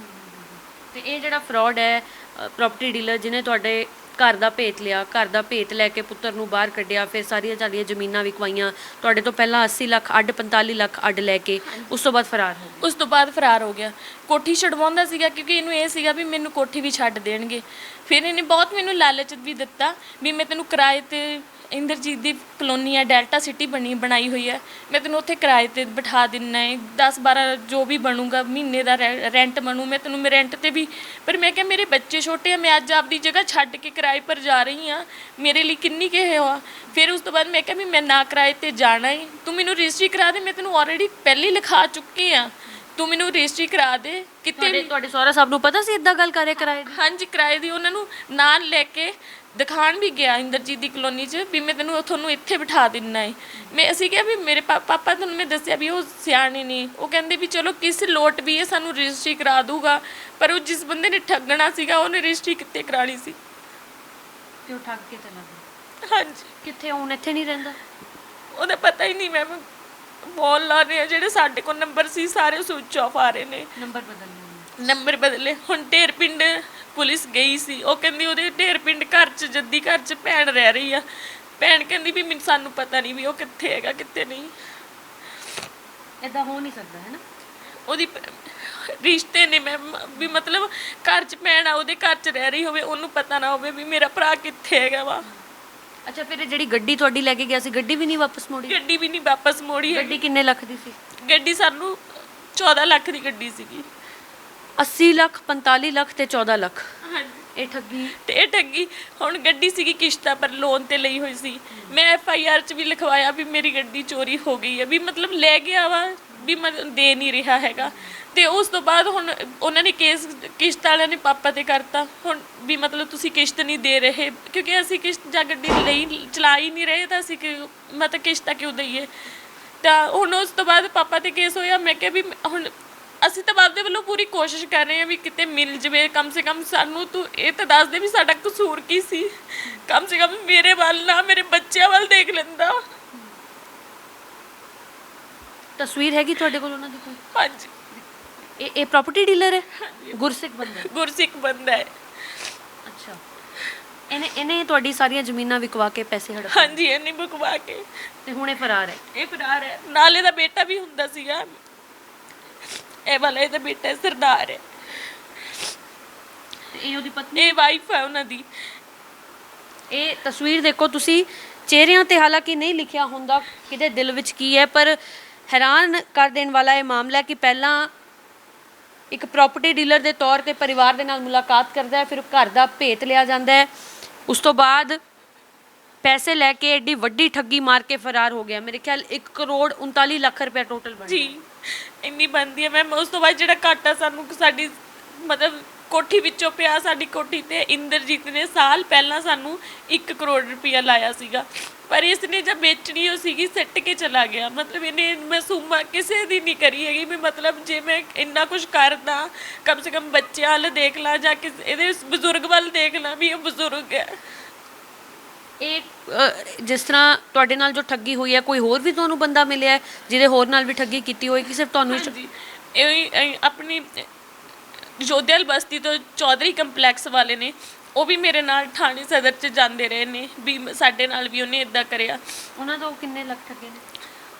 ਤੇ ਇਹ ਜਿਹੜਾ ਫਰਾਡ ਹੈ, ਪ੍ਰਾਪਰਟੀ ਡੀਲਰ ਜਿਹਨੇ ਤੁਹਾਡੇ ਘਰ ਦਾ ਭੇਤ ਲਿਆ, ਘਰ ਦਾ ਭੇਤ ਲੈ ਕੇ ਪੁੱਤਰ ਨੂੰ ਬਾਹਰ ਕੱਢਿਆ, ਫਿਰ ਸਾਰੀਆਂ ਜ਼ਮੀਨਾਂ ਵਿਕਵਾਈਆਂ, ਤੁਹਾਡੇ ਤੋਂ ਪਹਿਲਾਂ 80 ਲੱਖ ਅੱਡ 45 ਲੱਖ ਅੱਡ ਲੈ ਕੇ ਉਸ ਤੋਂ ਬਾਅਦ ਫਰਾਰ ਹੋ ਗਿਆ। ਕੋਠੀ ਛਡਵਾਉਂਦਾ ਸੀਗਾ ਕਿਉਂਕਿ ਇਹਨੂੰ ਇਹ ਸੀਗਾ ਵੀ ਮੈਨੂੰ ਕੋਠੀ ਵੀ ਛੱਡ ਦੇਣਗੇ। ਫਿਰ ਇਹਨੇ ਬਹੁਤ ਮੈਨੂੰ ਲਾਲਚ ਵੀ ਦਿੱਤਾ ਵੀ ਮੈਂ ਤੈਨੂੰ ਕਿਰਾਏ ਤੇ, ਇੰਦਰਜੀਤ ਦੀ ਕਲੋਨੀ ਹੈ, ਡੈਲਟਾ ਸਿਟੀ ਬਣਾਈ ਹੋਈ ਹੈ, ਮੈਂ ਤੈਨੂੰ ਉੱਥੇ ਕਿਰਾਏ ਤੇ ਬਿਠਾ ਦਿੰਨਾ ਹੈ, 10-12 ਜੋ ਵੀ ਬਣੂਗਾ ਮਹੀਨੇ ਦਾ ਰੈਂਟ ਬਣੂ, ਮੈਂ ਤੈਨੂੰ ਮੈਂ ਰੈਂਟ ਤੇ ਵੀ। ਪਰ ਮੈਂ ਕਿਹਾ ਮੇਰੇ ਬੱਚੇ ਛੋਟੇ ਆ, ਮੈਂ ਅੱਜ ਆਪਦੀ ਜਗ੍ਹਾ ਛੱਡ ਕੇ ਕਿਰਾਏ ਪਰ ਜਾ ਰਹੀ ਹਾਂ, ਮੇਰੇ ਲਈ ਕਿੰਨੀ ਕਿਹ ਹੋਆ। ਫਿਰ ਉਸ ਤੋਂ ਬਾਅਦ ਮੈਂ ਕਿਹਾ ਵੀ ਮੈਂ ਨਾ ਕਿਰਾਏ ਤੇ ਜਾਣਾ ਹੀ, ਤੂੰ ਮੈਨੂੰ ਰਜਿਸਟਰੀ ਕਰਾ ਦੇ, ਮੈਂ ਤੈਨੂੰ ਆਲਰੇਡੀ ਪਹਿਲੇ ਲਿਖਾ ਚੁੱਕੀ ਆ, ਤੂੰ ਮੈਨੂੰ ਰਜਿਸਟਰੀ ਕਰਾ ਦੇ ਕਿਤੇ। ਤੁਹਾਡੇ ਸਹੁਰਾ ਸਾਹਿਬ ਨੂੰ ਪਤਾ ਸੀ ਇਦਾਂ ਗੱਲ ਕਰੇ ਕਿਰਾਏ ਦੀ? ਹਾਂਜੀ, ਕਿਰਾਏ ਦੀ ਉਹਨਾਂ ਨੂੰ ਨਾਲ ਲੈ ਕੇ ਦਿਖਾਣ ਵੀ ਗਿਆ ਇੰਦਰਜੀਤ ਦੀ ਕਲੋਨੀ 'ਚ ਵੀ ਮੈਂ ਤੈਨੂੰ ਤੁਹਾਨੂੰ ਇੱਥੇ ਬਿਠਾ ਦਿੰਨਾ ਹੈ। ਅਸੀਂ ਕਿਹਾ ਵੀ ਮੇਰੇ ਪਾਪਾ ਤੁਹਾਨੂੰ ਮੈਂ ਦੱਸਿਆ ਵੀ ਉਹ ਸਿਆਣੇ ਨੇ, ਉਹ ਕਹਿੰਦੇ ਵੀ ਚਲੋ ਕਿਸ ਲੋਟ ਵੀ ਇਹ ਸਾਨੂੰ ਰਜਿਸਟਰੀ ਕਰਾ ਦੂਗਾ, ਪਰ ਉਹ ਜਿਸ ਬੰਦੇ ਨੇ ਠੱਗਣਾ ਸੀਗਾ ਉਹਨੇ ਰਜਿਸਟਰੀ ਕਿੱਥੇ ਕਰਾਣੀ ਸੀ ਤੇ ਉਹ ਠੱਗ ਕੇ ਚਲਾ ਗਿਆ। ਹਾਂਜੀ। ਕਿੱਥੇ ਹੁਣ ਇੱਥੇ ਨਹੀਂ ਰਹਿੰਦਾ? ਉਹਦਾ ਪਤਾ ਹੀ ਨਹੀਂ ਮੈਮ, ਬੋਲ ਲਾ ਰਹੇ ਆ ਜਿਹੜੇ ਸਾਡੇ ਕੋਲ ਨੰਬਰ ਸੀ ਸਾਰੇ ਸਵਿਚ ਆਫ ਆ ਰਹੇ ਨੇ। ਨੰਬਰ ਬਦਲੇ ਹੁਣ ਢੇਰ ਪਿੰਡ ਪੁਲਿਸ ਗਈ ਸੀ, ਉਹ ਕਹਿੰਦੀ ਉਹਦੇ ਢੇਰ ਪਿੰਡ ਘਰ 'ਚ ਜੱਦੀ ਘਰ 'ਚ ਭੈਣ ਰਹਿ ਰਹੀ ਆ, ਭੈਣ ਕਹਿੰਦੀ ਵੀ ਮੈਨੂੰ ਸਾਨੂੰ ਪਤਾ ਨਹੀਂ ਵੀ ਉਹ ਕਿੱਥੇ ਹੈਗਾ ਕਿੱਥੇ ਨਹੀਂ। ਇਦਾਂ ਹੋ ਨਹੀਂ ਸਕਦਾ ਹੈ ਨਾ, ਉਹਦੀ ਰਿਸ਼ਤੇ ਨੇ ਮੈਮ ਵੀ ਮਤਲਬ ਘਰ 'ਚ ਭੈਣ ਆ ਉਹਦੇ ਘਰ 'ਚ ਰਹਿ ਰਹੀ ਹੋਵੇ, ਉਹਨੂੰ ਪਤਾ ਨਾ ਹੋਵੇ ਵੀ ਮੇਰਾ ਭਰਾ ਕਿੱਥੇ ਹੈਗਾ ਵਾ। ਅੱਛਾ, ਫਿਰ ਜਿਹੜੀ ਗੱਡੀ ਤੁਹਾਡੀ ਲੈ ਕੇ ਗਿਆ ਸੀ ਗੱਡੀ ਵੀ ਨਹੀਂ ਵਾਪਸ ਮੋੜੀ? ਗੱਡੀ ਵੀ ਨਹੀਂ ਵਾਪਸ ਮੋੜੀ। ਗੱਡੀ ਕਿੰਨੇ ਲੱਖ ਦੀ ਸੀ? ਗੱਡੀ ਸਾਨੂੰ 14 ਲੱਖ ਦੀ ਗੱਡੀ ਸੀਗੀ। 80 ਲੱਖ 45 ਲੱਖ ਤੇ 14 ਲੱਖ। ਹਾਂਜੀ, ਇਹ ਠੱਗੀ ਤੇ ਇਹ ਠੱਗੀ ਹੁਣ ਗੱਡੀ ਸੀਗੀ ਕਿਸ਼ਤਾਂ ਪਰ ਲੋਨ ਤੇ ਲਈ ਹੋਈ ਸੀ। ਮੈਂ FIR 'ਚ ਵੀ ਲਿਖਵਾਇਆ ਵੀ ਮੇਰੀ ਗੱਡੀ ਚੋਰੀ ਹੋ ਗਈ ਹੈ, ਵੀ ਮਤਲਬ ਲੈ ਗਿਆ ਵਾ, ਵੀ ਮੈਂ ਦੇ ਨਹੀਂ ਰਿਹਾ ਹੈਗਾ। ਤੇ ਉਸ ਤੋਂ ਬਾਅਦ ਹੁਣ ਉਹਨਾਂ ਨੇ ਕੇਸ ਕਿਸ਼ਤ ਵਾਲਿਆਂ ਨੇ ਪਾਪਾ ਤੇ ਕਰਤਾ ਹੁਣ ਵੀ ਮਤਲਬ ਤੁਸੀਂ ਕਿਸ਼ਤ ਨਹੀਂ ਦੇ ਰਹੇ, ਕਿਉਂਕਿ ਅਸੀਂ ਕਿਸ਼ਤ ਜਾਂ ਗੱਡੀ ਲਈ ਚਲਾ ਹੀ ਨਹੀਂ ਰਹੇ ਤਾਂ ਅਸੀਂ ਮਤਲਬ ਕਿਸ਼ਤਾਂ ਕਿਉਂ ਦਈਏ। ਤਾਂ ਹੁਣ ਉਸ ਤੋਂ ਬਾਅਦ ਪਾਪਾ ਤੇ ਕੇਸ ਹੋਇਆ। ਮੈਂ ਕਿਹਾ ਵੀ ਹੁਣ ਅਸੀਂ ਤਾਂ ਆਪਦੇ ਵੱਲੋਂ ਪੂਰੀ ਕੋਸ਼ਿਸ਼ ਕਰ ਰਹੇ ਹਾਂ ਵੀ ਕਿਤੇ ਮਿਲ ਜਵੇ, ਕਮ ਸੇ ਕਮ ਸਾਨੂੰ ਤੂੰ ਇਹ ਤਾਂ ਦੱਸ ਦੇ ਵੀ ਸਾਡਾ ਕਸੂਰ ਕੀ ਸੀ, ਕਮ ਸੇ ਕਮ ਮੇਰੇ ਵੱਲ ਨਾ ਮੇਰੇ ਬੱਚਿਆਂ ਵੱਲ ਦੇਖ ਲੈਂਦਾ। ਤਸਵੀਰ ਹੈਗੀ ਤੁਹਾਡੇ ਕੋਲ ਉਹਨਾਂ ਦੀ ਕੋਈ? ਹਾਂਜੀ ਇਹ ਪ੍ਰਾਪਰਟੀ ਡੀਲਰ ਹੈ, ਗੁਰਸਿੱਖ ਬੰਦਾ ਹੈ? ਗੁਰਸਿੱਖ ਬੰਦਾ ਹੈ। ਅੱਛਾ, ਇਹਨੇ ਤੁਹਾਡੀ ਸਾਰੀਆਂ ਜ਼ਮੀਨਾਂ ਵਿਕਵਾ ਕੇ ਪੈਸੇ ਹੜਪ ਹਾਂਜੀ ਇਹਨੇ ਬੁਕਵਾ ਕੇ ਤੇ ਹੁਣ ਇਹ ਫਰਾਰ ਹੈ। ਇਹ ਫਰਾਰ ਹੈ। ਨਾਲੇ ਦਾ ਬੇਟਾ ਵੀ ਹੁੰਦਾ ਸੀਗਾ, ਇਹ ਵਾਲਾ ਇਹਦਾ ਬੇਟਾ ਸਰਦਾਰ ਹੈ, ਤੇ ਇਹ ਉਹਦੀ ਪਤਨੀ, ਇਹ ਵਾਈਫ ਹੈ ਉਹਨਾਂ ਦੀ। ਇਹ ਤਸਵੀਰ ਦੇਖੋ ਤੁਸੀਂ, ਚਿਹਰਿਆਂ ਤੇ ਹਾਲਾਂਕਿ ਨਹੀਂ ਲਿਖਿਆ ਹੁੰਦਾ ਕਿਤੇ ਦਿਲ ਵਿੱਚ ਕੀ ਹੈ, ਪਰ ਹੈਰਾਨ ਕਰ ਦੇਣ ਵਾਲਾ ਇਹ ਮਾਮਲਾ ਹੈ ਕਿ ਪਹਿਲਾਂ ਇੱਕ ਪ੍ਰਾਪਰਟੀ ਡੀਲਰ ਦੇ ਤੌਰ ਤੇ ਪਰਿਵਾਰ ਦੇ ਨਾਲ ਮੁਲਾਕਾਤ ਕਰਦਾ ਹੈ, ਫਿਰ ਘਰ ਦਾ ਭੇਤ ਲਿਆ ਜਾਂਦਾ ਹੈ, ਉਸ ਤੋਂ ਬਾਅਦ ਪੈਸੇ ਲੈ ਕੇ ਐਡੀ ਵੱਡੀ ਠੱਗੀ ਮਾਰ ਕੇ ਫਰਾਰ ਹੋ ਗਿਆ। ਮੇਰੇ ਖਿਆਲ 1 ਕਰੋੜ 39 ਲੱਖ ਰੁਪਏ ਟੋਟਲ ਬਣ ਜੀ ਇੰਨੀ ਬਣਦੀ ਹੈ ਮੈਮ। ਉਸ ਤੋਂ ਬਾਅਦ ਜਿਹੜਾ ਘਾਟਾ ਸਾਨੂੰ ਸਾਡੀ ਮਤਲਬ ਕੋਠੀ ਵਿੱਚੋਂ ਪਿਆ, ਸਾਡੀ ਕੋਠੀ ਤੇ ਇੰਦਰਜੀਤ ਨੇ ਸਾਲ ਪਹਿਲਾਂ ਸਾਨੂੰ 1 ਕਰੋੜ ਰੁਪਇਆ ਲਾਇਆ ਸੀਗਾ, ਪਰ ਇਸ ਨੇ ਜਦ ਵੇਚਣੀ ਉਹ ਸੀਗੀ ਸਿੱਟ ਕੇ ਚਲਾ ਗਿਆ। ਮਤਲਬ ਇਹਨੇ ਮਾਸੂਮਾ ਕਿਸੇ ਦੀ ਨਹੀਂ ਕਰੀ ਹੈਗੀ ਵੀ ਮਤਲਬ ਜੇ ਮੈਂ ਇੰਨਾ ਕੁਝ ਕਰਦਾ ਕਮ ਸੇ ਕਮ ਬੱਚਿਆਂ ਵੱਲ ਦੇਖ ਲਾਂ ਜਾਂ ਇਹਦੇ ਬਜ਼ੁਰਗ ਵੱਲ ਦੇਖ ਲਾਂ ਵੀ ਇਹ ਬਜ਼ੁਰਗ ਹੈ। ਇਹ ਜਿਸ ਤਰ੍ਹਾਂ ਤੁਹਾਡੇ ਨਾਲ ਜੋ ਠੱਗੀ ਹੋਈ ਹੈ, ਕੋਈ ਹੋਰ ਵੀ ਤੁਹਾਨੂੰ ਬੰਦਾ ਮਿਲਿਆ ਹੈ ਜਿਹਦੇ ਹੋਰ ਨਾਲ ਵੀ ਠੱਗੀ ਕੀਤੀ ਹੋਈ ਕਿ ਸਿਰਫ ਤੁਹਾਨੂੰ? ਹਾਂਜੀ ਇਹ ਆਪਣੀ ਜੋਧੇਵਾਲ ਬਸਤੀ ਤੋਂ ਚੌਧਰੀ ਕੰਪਲੈਕਸ ਵਾਲੇ ਨੇ, ਉਹ ਵੀ ਮੇਰੇ ਨਾਲ ਥਾਣੇ ਸਦਰ 'ਚ ਜਾਂਦੇ ਰਹੇ ਨੇ ਵੀ ਸਾਡੇ ਨਾਲ ਵੀ ਉਹਨੇ ਇਦਾਂ ਕਰਿਆ। ਉਹਨਾਂ ਤੋਂ ਕਿੰਨੇ ਲੱਖ ਠੱਗੇ ਨੇ?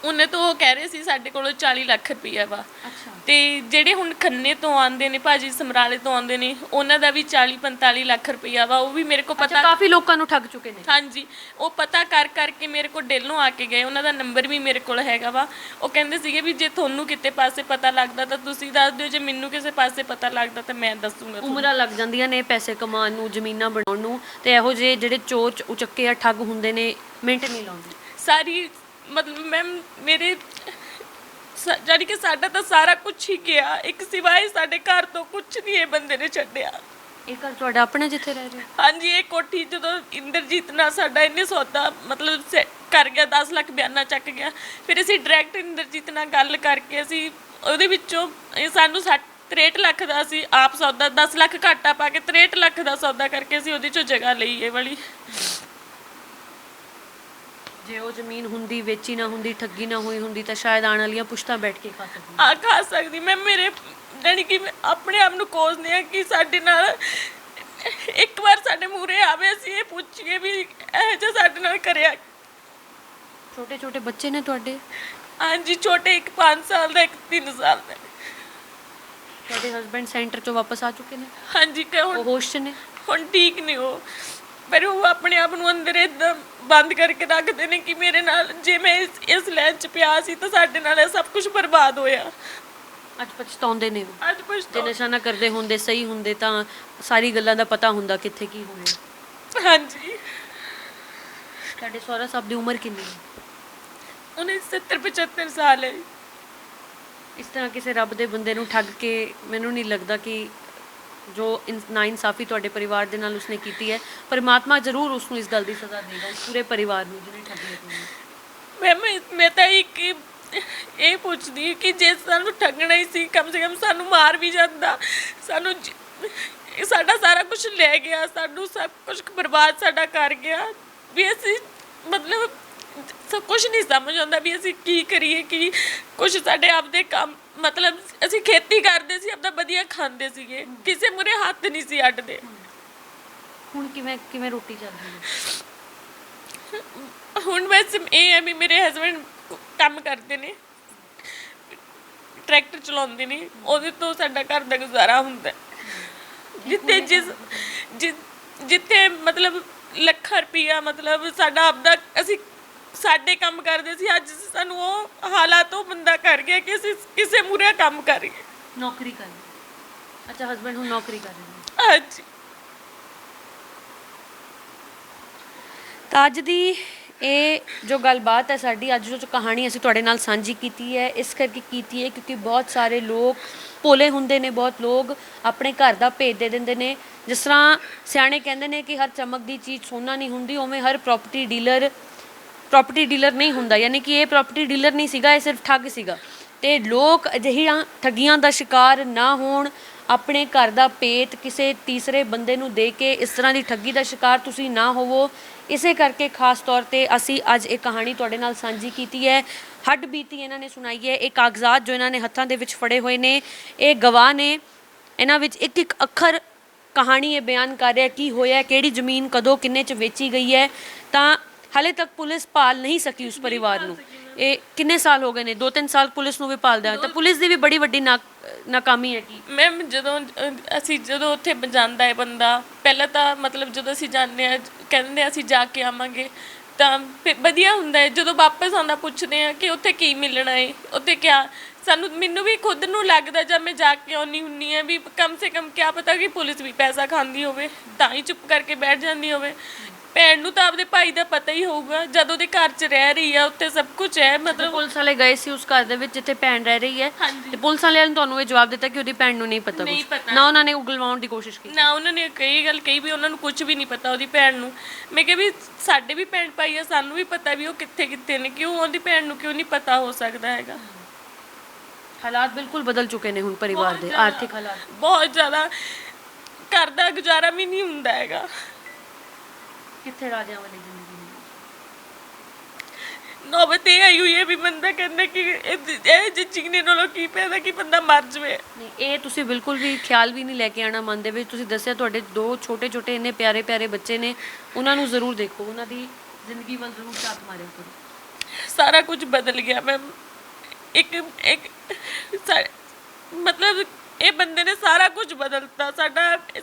ਉਹਨੇ ਤੋਂ ਉਹ ਕਹਿ ਰਹੇ ਸੀ ਸਾਡੇ ਕੋਲੋਂ 40 ਲੱਖ ਰੁਪਈਆ ਵਾ। ਅੱਛਾ, ਤੇ ਜਿਹੜੇ ਹੁਣ ਖੰਨੇ ਤੋਂ ਆਉਂਦੇ ਨੇ ਭਾਜੀ, ਸਮਰਾਲੇ ਤੋਂ ਆਉਂਦੇ ਨੇ, ਉਹਨਾਂ ਦਾ ਵੀ 40-45 ਲੱਖ ਰੁਪਈਆ ਵਾ। ਉਹ ਵੀ ਮੇਰੇ ਕੋਲ ਪਤਾ, ਕਾਫੀ ਲੋਕਾਂ ਨੂੰ ਠੱਗ ਚੁੱਕੇ ਨੇ। ਹਾਂਜੀ ਉਹ ਪਤਾ ਕਰਕੇ ਮੇਰੇ ਕੋਲ ਡੇਲੋਂ ਆ ਕੇ ਗਏ, ਉਹਨਾਂ ਦਾ ਨੰਬਰ ਵੀ ਮੇਰੇ ਕੋਲ ਹੈਗਾ ਵਾ। ਉਹ ਕਹਿੰਦੇ ਸੀਗੇ ਵੀ ਜੇ ਤੁਹਾਨੂੰ ਕਿਤੇ ਪਾਸੇ ਪਤਾ ਲੱਗਦਾ ਤਾਂ ਤੁਸੀਂ ਦੱਸ ਦਿਓ, ਜੇ ਮੈਨੂੰ ਕਿਸੇ ਪਾਸੇ ਪਤਾ ਲੱਗਦਾ ਤਾਂ ਮੈਂ ਦੱਸੂਗਾ। ਉਮਰਾਂ ਲੱਗ ਜਾਂਦੀਆਂ ਨੇ ਪੈਸੇ ਕਮਾਉਣ ਨੂੰ, ਜ਼ਮੀਨਾਂ ਬਣਾਉਣ ਨੂੰ, ਤੇ ਇਹੋ ਜਿਹੇ ਜਿਹੜੇ ਚੋਰ ਉਚੱਕੇ ਆ ਠੱਗ ਹੁੰਦੇ ਨੇ ਮਿੰਟ ਨਹੀਂ ਲਾਉਂਦੇ। ਸਾਰੀ ਮਤਲਬ ਮੈਮ ਮੇਰੇ ਜਾਨੀ ਕਿ ਸਾਡਾ ਤਾਂ ਸਾਰਾ ਕੁਝ ਹੀ ਗਿਆ, ਇੱਕ ਸਿਵਾਏ ਸਾਡੇ ਘਰ ਤੋਂ ਕੁਝ ਨਹੀਂ ਇਹ ਬੰਦੇ ਨੇ ਛੱਡਿਆ। ਇਹ ਘਰ ਤੁਹਾਡਾ ਆਪਣਾ ਜਿੱਥੇ ਰਹਿ ਰਹੇ ਹੋ? ਹਾਂਜੀ ਇਹ ਕੋਠੀ ਜਦੋਂ ਇੰਦਰਜੀਤ ਨਾਲ ਸਾਡਾ ਇਹਨੇ ਸੌਦਾ ਮਤਲਬ ਕਰ ਗਿਆ, 10 ਲੱਖ ਬਿਆਨਾ ਚੱਕ ਗਿਆ, ਫਿਰ ਅਸੀਂ ਡਾਇਰੈਕਟ ਇੰਦਰਜੀਤ ਨਾਲ ਗੱਲ ਕਰਕੇ ਅਸੀਂ ਉਹਦੇ ਵਿੱਚੋਂ ਇਹ ਸਾਨੂੰ 63 ਲੱਖ ਦਾ ਅਸੀਂ ਆਪ ਸੌਦਾ 10 ਲੱਖ ਘਾਟਾ ਪਾ ਕੇ 63 ਲੱਖ ਦਾ ਸੌਦਾ ਕਰਕੇ ਅਸੀਂ ਉਹਦੇ ਚੋਂ ਜਗ੍ਹਾ ਲਈ ਇਹ ਵਾਲੀ। ਜੇ ਉਹ ਜ਼ਮੀਨ ਹੁੰਦੀ, ਵੇਚੀ ਨਾ ਹੁੰਦੀ, ਠੱਗੀ ਨਾ ਹੋਈ ਹੁੰਦੀ ਤਾਂ ਸ਼ਾਇਦ ਆਉਣ ਵਾਲੀਆਂ ਪੁਸ਼ਤਾਂ ਬੈਠ ਕੇ ਖਾ ਸਕਦੀਆਂ। ਆ ਖਾ ਸਕਦੀ ਮੈਂ ਮੇਰੇ ਜਾਣੀ ਕਿ ਮੈਂ ਆਪਣੇ ਆਪ ਨੂੰ ਕੋਸਦੇ ਆ ਕਿ ਸਾਡੇ ਨਾਲ ਇੱਕ ਵਾਰ ਸਾਡੇ ਮੂਹਰੇ ਆਵੇ, ਅਸੀਂ ਇਹ ਪੁੱਛੀਏ ਵੀ ਇਹ ਜਿਹਾ ਸਾਡੇ ਨਾਲ ਕਰਿਆ। ਛੋਟੇ ਛੋਟੇ ਬੱਚੇ ਨੇ ਤੁਹਾਡੇ? ਹਾਂਜੀ ਛੋਟੇ, ਇੱਕ 5 ਸਾਲ ਦਾ, ਇੱਕ 3 ਸਾਲ ਦਾ। ਤੁਹਾਡੇ ਹਸਬੈਂਡ ਸੈਂਟਰ ਤੋਂ ਵਾਪਸ ਆ ਚੁੱਕੇ ਨੇ? ਹਾਂਜੀ ਕਿ ਉਹ ਹੋਸ਼ 'ਚ ਨੇ? ਹੁਣ ਠੀਕ ਨੇ ਉਹ, ਪਰ ਉਹ ਆਪਣੇ ਆਪ ਨੂੰ ਅੰਦਰ ਏਦਾਂ ਬੰਦ ਕਰਕੇ ਰੱਖਦੇ ਨੇ ਕਿ ਮੇਰੇ ਨਾਲ ਜੇ ਮੈਂ ਇਸ ਲਾਈਨ 'ਚ ਪਿਆ ਸੀ ਤਾਂ ਸਾਡੇ ਨਾਲ ਇਹ ਸਭ ਕੁਝ ਬਰਬਾਦ ਹੋਇਆ। ਅੱਜ ਪਛਤਾਉਂਦੇ ਨੇ ਉਹ? ਅੱਜ ਜੇ ਪਛਤਾਉਂਦੇ। ਨਸ਼ਾ ਨਾ ਕਰਦੇ ਹੁੰਦੇ, ਸਹੀ ਹੁੰਦੇ ਤਾਂ ਸਾਰੀ ਗੱਲਾਂ ਦਾ ਪਤਾ ਹੁੰਦਾ ਕਿੱਥੇ ਕੀ ਹੋਇਆ। ਹਾਂਜੀ ਤੁਹਾਡੇ ਸਹੁਰਾ ਸਾਹਿਬ ਦੀ ਉਮਰ ਕਿੰਨੀ ਹੈ? ਉਹਨੇ 70-75 ਸਾਲ ਹੈ। ਇਸ ਤਰ੍ਹਾਂ ਕਿਸੇ ਰੱਬ ਦੇ ਬੰਦੇ ਨੂੰ ਠੱਗ ਕੇ ਮੈਨੂੰ ਨਹੀਂ ਲੱਗਦਾ ਕਿ ਜੋ ਨਾਇਨਸਾਫੀ ਤੁਹਾਡੇ ਪਰਿਵਾਰ ਦੇ ਨਾਲ ਉਸਨੇ ਕੀਤੀ ਹੈ, ਪਰਮਾਤਮਾ ਜ਼ਰੂਰ ਉਸ ਨੂੰ ਇਸ ਗੱਲ ਦੀ ਸਜ਼ਾ ਦੇਗਾ, ਉਸ ਪੂਰੇ ਪਰਿਵਾਰ ਨੂੰ ਜਿਹਨੇ ਠੱਗਿਆ ਤੁਹਾਨੂੰ। ਮੈਂ ਤਾਂ ਇੱਕ ਇਹ ਪੁੱਛਦੀ ਕਿ ਜੇ ਸਾਨੂੰ ਠੱਗਣਾ ਹੀ ਸੀ ਕਮ ਸੇ ਕਮ ਸਾਨੂੰ ਮਾਰ ਵੀ ਜਾਂਦਾ। ਸਾਨੂੰ ਸਾਡਾ ਸਾਰਾ ਕੁਝ ਲੈ ਗਿਆ, ਸਾਨੂੰ ਸਭ ਕੁਝ ਬਰਬਾਦ ਸਾਡਾ ਕਰ ਗਿਆ ਵੀ ਅਸੀਂ ਮਤਲਬ ਸਭ ਕੁਝ ਨਹੀਂ ਸਮਝ ਆਉਂਦਾ ਵੀ ਅਸੀਂ ਕੀ ਕਰੀਏ। ਕਿ ਕੁਝ ਸਾਡੇ ਆਪਦੇ ਕੰਮ ਮਤਲਬ ਅਸੀਂ ਖੇਤੀ ਕਰਦੇ ਸੀ, ਆਪਦਾ ਵਧੀਆ ਖਾਂਦੇ ਸੀਗੇ, ਕਿਸੇ ਮੂਹਰੇ ਹੱਥ ਨਹੀਂ ਸੀ ਅੱਡਦੇ। ਹੁਣ ਕਿਵੇਂ ਰੋਟੀ ਚੱਲਦੀ ਹੈ? ਹੁਣ ਵੈਸੇ ਇਹ ਹੈ ਵੀ ਮੇਰੇ ਹਸਬੈਂਡ ਕੰਮ ਕਰਦੇ ਨੇ, ਟਰੈਕਟਰ ਚਲਾਉਂਦੇ ਨੇ, ਉਹਦੇ ਤੋਂ ਸਾਡਾ ਘਰ ਦਾ ਗੁਜ਼ਾਰਾ ਹੁੰਦਾ। ਜਿੱਥੇ ਮਤਲਬ ਲੱਖਾਂ ਰੁਪਈਆ ਮਤਲਬ ਸਾਡਾ ਆਪਦਾ ਅਸੀਂ ਸਾਡੇ ਕੰਮ ਕਰਦੇ ਸੀ, ਅੱਜ ਸਾਨੂੰ ਉਹ ਹਾਲਾਤ ਉਹ ਬੰਦਾ ਕਰ ਗਿਆ ਕਿ ਅਸੀਂ ਕਿਸੇ ਮੂਹਰੇ ਕੰਮ ਕਰੀਏ। ਨੌਕਰੀ ਕਰ ਰਹੇ? ਅੱਛਾ, ਹਸਬੈਂਡ ਹੁਣ ਨੌਕਰੀ ਕਰ ਰਹੇ ਨੇ? ਹਾਂਜੀ ਅੱਜ ਦੀ ਇਹ ਜੋ ਗੱਲਬਾਤ ਹੈ ਸਾਡੀ, ਅੱਜ ਜੋ ਕਹਾਣੀ ਅਸੀਂ ਤੁਹਾਡੇ ਨਾਲ ਸਾਂਝੀ ਕੀਤੀ ਹੈ, ਇਸ ਕਰਕੇ ਕੀਤੀ ਹੈ ਕਿਉਂਕਿ ਬਹੁਤ ਸਾਰੇ ਲੋਕ ਭੋਲੇ ਹੁੰਦੇ ਨੇ, ਬਹੁਤ ਲੋਕ ਆਪਣੇ ਘਰ ਦਾ ਭੇਦ ਦੇ ਦਿੰਦੇ ਨੇ। ਜਿਸ ਤਰ੍ਹਾਂ ਸਿਆਣੇ ਕਹਿੰਦੇ ਨੇ ਕਿ ਹਰ ਚਮਕਦੀ ਚੀਜ਼ ਸੋਨਾ ਨਹੀਂ ਹੁੰਦੀ, ਉਵੇਂ ਹਰ ਪ੍ਰੋਪਰਟੀ ਡੀਲਰ ਨਹੀਂ ਹੁੰਦਾ। ਯਾਨੀ ਕਿ ਇਹ ਪ੍ਰੋਪਰਟੀ ਡੀਲਰ ਨਹੀਂ ਸੀਗਾ, ਇਹ ਸਿਰਫ ਠੱਗ ਸੀਗਾ। ਤੇ ਲੋਕ ਅਜਿਹੀਆਂ ਠੱਗੀਆਂ ਦਾ ਸ਼ਿਕਾਰ ਨਾ ਹੋਣ, ਆਪਣੇ ਘਰ ਦਾ ਭੇਤ ਕਿਸੇ ਤੀਸਰੇ ਬੰਦੇ ਨੂੰ ਦੇ ਕੇ ਇਸ ਤਰ੍ਹਾਂ ਦੀ ਠੱਗੀ ਦਾ ਸ਼ਿਕਾਰ ਤੁਸੀਂ ਨਾ ਹੋਵੋ। ਇਸੇ ਕਰਕੇ ਖਾਸ ਤੌਰ ਤੇ ਅਸੀਂ ਅੱਜ ਇਹ ਕਹਾਣੀ ਤੁਹਾਡੇ ਨਾਲ ਸਾਂਝੀ ਕੀਤੀ ਹੈ। ਹੱਡ ਬੀਤੀ ਇਹਨਾਂ ਨੇ ਸੁਣਾਈ ਹੈ। ਇਹ ਕਾਗਜ਼ਾਤ ਜੋ ਇਹਨਾਂ ਨੇ ਹੱਥਾਂ ਦੇ ਵਿੱਚ ਫੜੇ ਹੋਏ ਨੇ, ਇਹ ਗਵਾਹ ਨੇ। ਇਹਨਾਂ ਵਿੱਚ ਇੱਕ ਇੱਕ ਅੱਖਰ ਕਹਾਣੀ ਇਹ ਬਿਆਨ ਕਰ ਰਿਹਾ ਕੀ ਹੋਇਆ, ਕਿਹੜੀ ਜ਼ਮੀਨ ਕਦੋਂ ਕਿੰਨੇ 'ਚ ਵੇਚੀ ਗਈ ਹੈ। ਤਾਂ ਹਾਲੇ ਤੱਕ ਪੁਲਿਸ ਭਾਲ ਨਹੀਂ ਸਕੀ ਉਸ ਪਰਿਵਾਰ ਨੂੰ। ਇਹ ਕਿੰਨੇ ਸਾਲ ਹੋ ਗਏ ਨੇ? 2-3 ਸਾਲ ਪੁਲਿਸ ਨੂੰ ਵੀ ਭਾਲਦਿਆਂ। ਤਾਂ ਪੁਲਿਸ ਦੀ ਵੀ ਬੜੀ ਵੱਡੀ ਨਾਕਾਮੀ ਹੈ। ਕੀ ਮੈਮ ਜਦੋਂ ਉੱਥੇ ਜਾਂਦਾ ਹੈ ਬੰਦਾ, ਪਹਿਲਾਂ ਤਾਂ ਮਤਲਬ ਜਦੋਂ ਅਸੀਂ ਜਾਂਦੇ ਹਾਂ ਕਹਿੰਦੇ ਅਸੀਂ ਜਾ ਕੇ ਆਵਾਂਗੇ ਤਾਂ ਵਧੀਆ ਹੁੰਦਾ ਹੈ। ਜਦੋਂ ਵਾਪਸ ਆਉਂਦਾ ਪੁੱਛਦੇ ਹਾਂ ਕਿ ਉੱਥੇ ਕੀ ਮਿਲਣਾ ਹੈ, ਉੱਥੇ ਕਿਆ। ਮੈਨੂੰ ਵੀ ਖੁਦ ਨੂੰ ਲੱਗਦਾ ਜਦ ਮੈਂ ਜਾ ਕੇ ਆਉਂਦੀ ਹੁੰਦੀ ਹਾਂ ਵੀ ਕਮ ਸੇ ਕਮ ਕਿਆ ਪਤਾ ਕਿ ਪੁਲਿਸ ਵੀ ਪੈਸਾ ਖਾਂਦੀ ਹੋਵੇ ਤਾਂ ਹੀ ਚੁੱਪ ਕਰਕੇ ਬੈਠ ਜਾਂਦੀ ਹੋਵੇ। ਭੈਣ ਨੂੰ ਤਾਂ ਆਪਦੇ ਭਾਈ ਦਾ ਪਤਾ ਹੀ ਹੋਊਗਾ, ਜਦ ਉਹਦੇ ਘਰ 'ਚ ਰਹਿ ਰਹੀ ਆ, ਉੱਥੇ ਸਭ ਕੁਝ ਹੈ। ਮਤਲਬ ਪੁਲਿਸ ਵਾਲੇ ਗਏ ਸੀ ਉਸ ਘਰ ਦੇ ਵਿੱਚ ਜਿੱਥੇ ਭੈਣ ਰਹਿ ਰਹੀ ਹੈ, ਤੇ ਪੁਲਿਸ ਵਾਲਿਆਂ ਨੇ ਤੁਹਾਨੂੰ ਇਹ ਜਵਾਬ ਦਿੱਤਾ ਕਿ ਉਹਦੀ ਭੈਣ ਨੂੰ ਨਹੀਂ ਪਤਾ ਕੁਛ। ਨਾ ਉਹਨਾਂ ਨੇ ਉਗਲਵਾਉਣ ਦੀ ਕੋਸ਼ਿਸ਼ ਕੀਤੀ, ਨਾ ਉਹਨਾਂ ਨੇ ਕਈ ਗੱਲ ਕਹੀ ਵੀ ਉਹਨਾਂ ਨੂੰ ਕੁਝ ਵੀ ਨਹੀਂ ਪਤਾ ਉਹਦੀ ਭੈਣ ਨੂੰ। ਮੈਂ ਕਿਹਾ ਵੀ ਸਾਡੇ ਵੀ ਭੈਣ ਭਾਈ ਆ, ਸਾਨੂੰ ਵੀ ਪਤਾ ਵੀ ਉਹ ਕਿੱਥੇ ਨੇ, ਕਿਉਂ ਉਹਦੀ ਭੈਣ ਨੂੰ ਕਿਉਂ ਨਹੀਂ ਪਤਾ ਹੋ ਸਕਦਾ ਹੈਗਾ। ਹਾਲਾਤ ਬਿਲਕੁਲ ਬਦਲ ਚੁੱਕੇ ਨੇ ਹੁਣ ਪਰਿਵਾਰ ਦੇ, ਆਰਥਿਕ ਹਾਲਾਤ ਬਹੁਤ ਜ਼ਿਆਦਾ। ਘਰ ਦਾ ਗੁਜ਼ਾਰਾ ਵੀ ਨਹੀਂ ਹੁੰਦਾ ਹੈਗਾ। ਕਿੱਥੇ ਰਾਜਿਆਂ ਵਾਲੀ ਜ਼ਿੰਦਗੀ ਨੌਬਤ ਇਹ ਆਈ ਹੋਈ ਹੈ ਵੀ ਬੰਦਾ ਕਹਿੰਦਾ ਕਿ ਇਹ ਜੀਣੇ ਨਾਲੋਂ ਕੀ ਪੈਦਾ ਕਿ ਬੰਦਾ ਮਰ ਜਾਵੇ। ਨਹੀਂ, ਇਹ ਤੁਸੀਂ ਬਿਲਕੁਲ ਵੀ ਖਿਆਲ ਵੀ ਨਹੀਂ ਲੈ ਕੇ ਆਣਾ ਮਨ ਦੇ ਵਿੱਚ। ਤੁਸੀਂ ਦੱਸਿਆ ਤੁਹਾਡੇ 2 ਛੋਟੇ ਇੰਨੇ ਪਿਆਰੇ ਬੱਚੇ ਨੇ, ਉਹਨਾਂ ਨੂੰ ਜ਼ਰੂਰ ਦੇਖੋ, ਉਹਨਾਂ ਦੀ ਜ਼ਿੰਦਗੀ ਵੱਲ ਜ਼ਰੂਰ ਝਾਤ ਮਾਰਿਆ ਕਰੋ। ਸਾਰਾ ਕੁਝ ਬਦਲ ਗਿਆ ਮੈਮ। ਇੱਕ ਮਤਲਬ ਇਹ ਬੰਦੇ ਨੇ ਸਾਰਾ ਕੁਝ ਬਦਲਤਾ।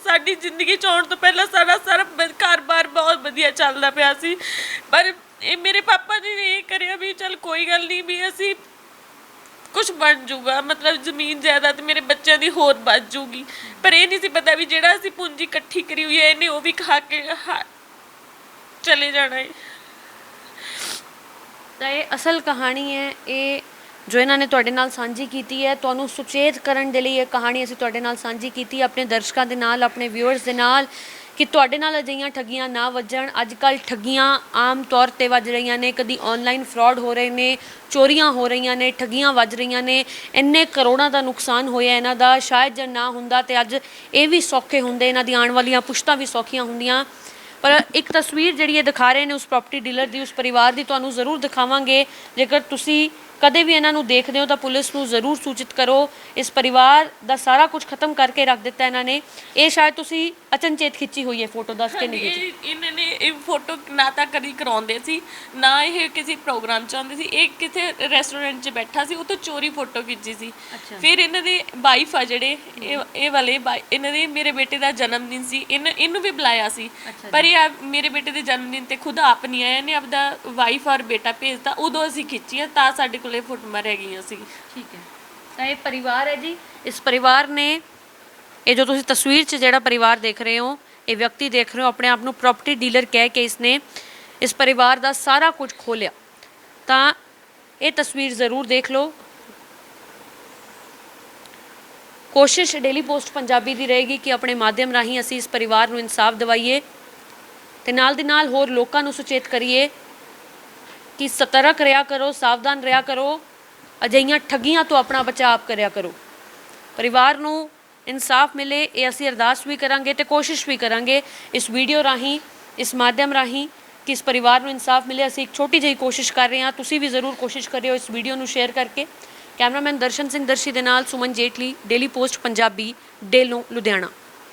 ਸਾਡੀ ਜ਼ਿੰਦਗੀ 'ਚ ਆਉਣ ਤੋਂ ਪਹਿਲਾਂ ਸਾਰਾ ਘਰ-ਬਾਰ ਬਹੁਤ ਵਧੀਆ ਚੱਲਦਾ ਪਿਆ ਸੀ, ਪਰ ਇਹ ਮੇਰੇ ਪਾਪਾ ਜੀ ਨੇ ਇਹ ਕਰਿਆ ਵੀ ਚੱਲ ਕੋਈ ਗੱਲ ਨਹੀਂ ਵੀ ਅਸੀਂ ਕੁਝ ਬਣ ਜੂਗਾ, ਮਤਲਬ ਜ਼ਮੀਨ ਜਾਇਦਾਦ ਮੇਰੇ ਬੱਚਿਆਂ ਦੀ ਹੋਰ ਬਚ ਜੂਗੀ। ਪਰ ਇਹ ਨਹੀਂ ਸੀ ਪਤਾ ਵੀ ਜਿਹੜਾ ਅਸੀਂ ਪੂੰਜੀ ਇਕੱਠੀ ਕਰੀ ਹੋਈ ਹੈ ਇਹਨੇ ਉਹ ਵੀ ਖਾ ਕੇ ਚਲੇ ਜਾਣਾ ਹੈ। ਤਾਂ ਇਹ ਅਸਲ ਕਹਾਣੀ ਹੈ, ਇਹ ਜੋ ਇਹਨਾਂ ਨੇ ਤੁਹਾਡੇ ਨਾਲ ਸਾਂਝੀ ਕੀਤੀ ਹੈ। ਤੁਹਾਨੂੰ ਸੁਚੇਤ ਕਰਨ ਦੇ ਲਈ ਇਹ ਕਹਾਣੀ ਅਸੀਂ ਤੁਹਾਡੇ ਨਾਲ ਸਾਂਝੀ ਕੀਤੀ ਆਪਣੇ ਦਰਸ਼ਕਾਂ ਦੇ ਨਾਲ, ਆਪਣੇ ਵਿਊਅਰਸ ਦੇ ਨਾਲ, ਕਿ ਤੁਹਾਡੇ ਨਾਲ ਅਜਿਹੀਆਂ ਠੱਗੀਆਂ ਨਾ ਵੱਜਣ। ਅੱਜ ਕੱਲ੍ਹ ਠੱਗੀਆਂ ਆਮ ਤੌਰ 'ਤੇ ਵੱਜ ਰਹੀਆਂ ਨੇ, ਕਦੀ ਆਨਲਾਈਨ ਫਰਾਡ ਹੋ ਰਹੇ ਨੇ, ਚੋਰੀਆਂ ਹੋ ਰਹੀਆਂ ਨੇ, ਠੱਗੀਆਂ ਵੱਜ ਰਹੀਆਂ ਨੇ। ਇੰਨੇ ਕਰੋੜਾਂ ਦਾ ਨੁਕਸਾਨ ਹੋਇਆ ਇਹਨਾਂ ਦਾ। ਸ਼ਾਇਦ ਜੇ ਨਾ ਹੁੰਦਾ ਤੇ ਅੱਜ ਇਹ ਵੀ ਸੌਖੇ ਹੁੰਦੇ, ਇਹਨਾਂ ਦੀ ਆਉਣ ਵਾਲੀਆਂ ਪੁਸ਼ਤਾਂ ਵੀ ਸੌਖੀਆਂ ਹੁੰਦੀਆਂ। ਪਰ ਇੱਕ ਤਸਵੀਰ ਜਿਹੜੀ ਇਹ ਦਿਖਾ ਰਹੇ ਨੇ ਉਸ ਪ੍ਰੋਪਰਟੀ ਡੀਲਰ ਦੀ, ਉਸ ਪਰਿਵਾਰ ਦੀ, ਤੁਹਾਨੂੰ ਜ਼ਰੂਰ ਦਿਖਾਵਾਂਗੇ। ਜੇਕਰ ਤੁਸੀਂ ਕਦੇ ਵੀ ਇਹਨਾਂ ਨੂੰ ਦੇਖਦੇ ਹੋ ਤਾਂ ਪੁਲਿਸ ਨੂੰ ਜ਼ਰੂਰ ਸੂਚਿਤ ਕਰੋ। ਇਸ ਪਰਿਵਾਰ ਦਾ ਸਾਰਾ ਕੁਝ ਖਤਮ ਕਰਕੇ ਰੱਖ ਦਿੱਤਾ ਇਹਨਾਂ ਨੇ। ਇਹ ਸ਼ਾਇਦ ਤੁਸੀਂ ਅਚਨਚੇਤ ਖਿੱਚੀ ਹੋਈ ਹੈ ਫੋਟੋ, ਦੱਸ ਕੇ ਨਹੀਂ ਖਿੱਚੀ। ਇਹਨਾਂ ਨੇ ਇਹ ਫੋਟੋ ਨਾ ਤਾਂ ਕਦੀ ਕਰਾਉਂਦੇ ਸੀ, ਨਾ ਇਹ ਕਿਸੇ ਪ੍ਰੋਗਰਾਮ 'ਚ ਆਉਂਦੇ ਸੀ। ਇਹ ਕਿਸੇ ਰੈਸਟੋਰੈਂਟ 'ਚ ਬੈਠਾ ਸੀ, ਉੱਥੇ ਚੋਰੀ ਫੋਟੋ ਖਿੱਚੀ ਸੀ। ਫਿਰ ਇਹਨਾਂ ਦੇ ਵਾਈਫ ਆ ਜਿਹੜੇ ਇਹ ਵਾਲੇ, ਇਹਨਾਂ ਦੇ ਮੇਰੇ ਬੇਟੇ ਦਾ ਜਨਮ ਦਿਨ ਸੀ, ਇਹਨੂੰ ਵੀ ਬੁਲਾਇਆ ਸੀ, ਪਰ ਇਹ ਮੇਰੇ ਬੇਟੇ ਦੇ ਜਨਮ ਦਿਨ ਤੇ ਖੁਦ ਆਪ ਨਹੀਂ ਆਇਆ। ਇਹਨੇ ਆਪਦਾ ਵਾਈਫ ਔਰ ਬੇਟਾ ਭੇਜਤਾ, ਉਦੋਂ ਅਸੀਂ ਖਿੱਚੀਆਂ ਤਾਂ ਸਾਡੇ ਕੋਲੇ ਫੋਟੋਆਂ ਰਹਿ ਗਈਆਂ ਸੀ। ਠੀਕ ਹੈ, ਤਾਂ ਇਹ ਪਰਿਵਾਰ ਹੈ ਜੀ। ਇਸ ਪਰਿਵਾਰ ਨੇ, ਇਹ ਜੋ ਤੁਸੀਂ ਤਸਵੀਰ 'ਚ ਜਿਹੜਾ ਪਰਿਵਾਰ ਦੇਖ ਰਹੇ ਹੋ, ਇਹ ਵਿਅਕਤੀ ਦੇਖ ਰਹੇ ਹੋ, ਆਪਣੇ ਆਪ ਨੂੰ ਪ੍ਰੋਪਰਟੀ ਡੀਲਰ ਕਹਿ ਕੇ ਇਸਨੇ ਇਸ ਪਰਿਵਾਰ ਦਾ ਸਾਰਾ ਕੁਝ ਖੋਲਿਆ। ਤਾਂ ਇਹ ਤਸਵੀਰ ਜ਼ਰੂਰ ਦੇਖ ਲਓ। ਕੋਸ਼ਿਸ਼ ਡੇਲੀ ਪੋਸਟ ਪੰਜਾਬੀ ਦੀ ਰਹੇਗੀ ਕਿ ਆਪਣੇ ਮਾਧਿਅਮ ਰਾਹੀਂ ਅਸੀਂ ਇਸ ਪਰਿਵਾਰ ਨੂੰ ਇਨਸਾਫ ਦਿਵਾਈਏ ਤੇ ਨਾਲ ਦੀ ਨਾਲ ਹੋਰ ਲੋਕਾਂ ਨੂੰ ਸੁਚੇਤ ਕਰੀਏ ਕਿ ਸਤਰਕ ਰਿਹਾ ਕਰੋ, ਸਾਵਧਾਨ ਰਿਹਾ ਕਰੋ, ਅਜਿਹੀਆਂ ਠੱਗੀਆਂ ਤੋਂ ਆਪਣਾ ਬਚਾਅ ਆਪ ਕਰਿਆ ਕਰੋ। ਪਰਿਵਾਰ ਨੂੰ ਇਨਸਾਫ ਮਿਲੇ, ਇਹ ਅਸੀਂ ਅਰਦਾਸ ਵੀ ਕਰਾਂਗੇ ਤੇ ਕੋਸ਼ਿਸ਼ ਵੀ ਕਰਾਂਗੇ ਇਸ ਵੀਡੀਓ ਰਾਹੀਂ, ਇਸ ਮਾਧਿਅਮ ਰਾਹੀਂ ਕਿ ਇਸ ਪਰਿਵਾਰ ਨੂੰ ਇਨਸਾਫ ਮਿਲੇ। ਅਸੀਂ ਇੱਕ ਛੋਟੀ ਜਿਹੀ ਕੋਸ਼ਿਸ਼ ਕਰ ਰਹੇ ਹਾਂ, ਤੁਸੀਂ ਵੀ ਜ਼ਰੂਰ ਕੋਸ਼ਿਸ਼ ਕਰਿਓ ਇਸ ਵੀਡੀਓ ਨੂੰ ਸ਼ੇਅਰ ਕਰਕੇ। ਕੈਮਰਾਮੈਨ ਦਰਸ਼ਨ ਸਿੰਘ ਦਰਸ਼ੀ ਦੇ ਨਾਲ ਸੁਮਨ ਜੇਟਲੀ, ਡੇਲੀ ਪੋਸਟ ਪੰਜਾਬੀ, ਡੇਲੋਂ, ਲੁਧਿਆਣਾ।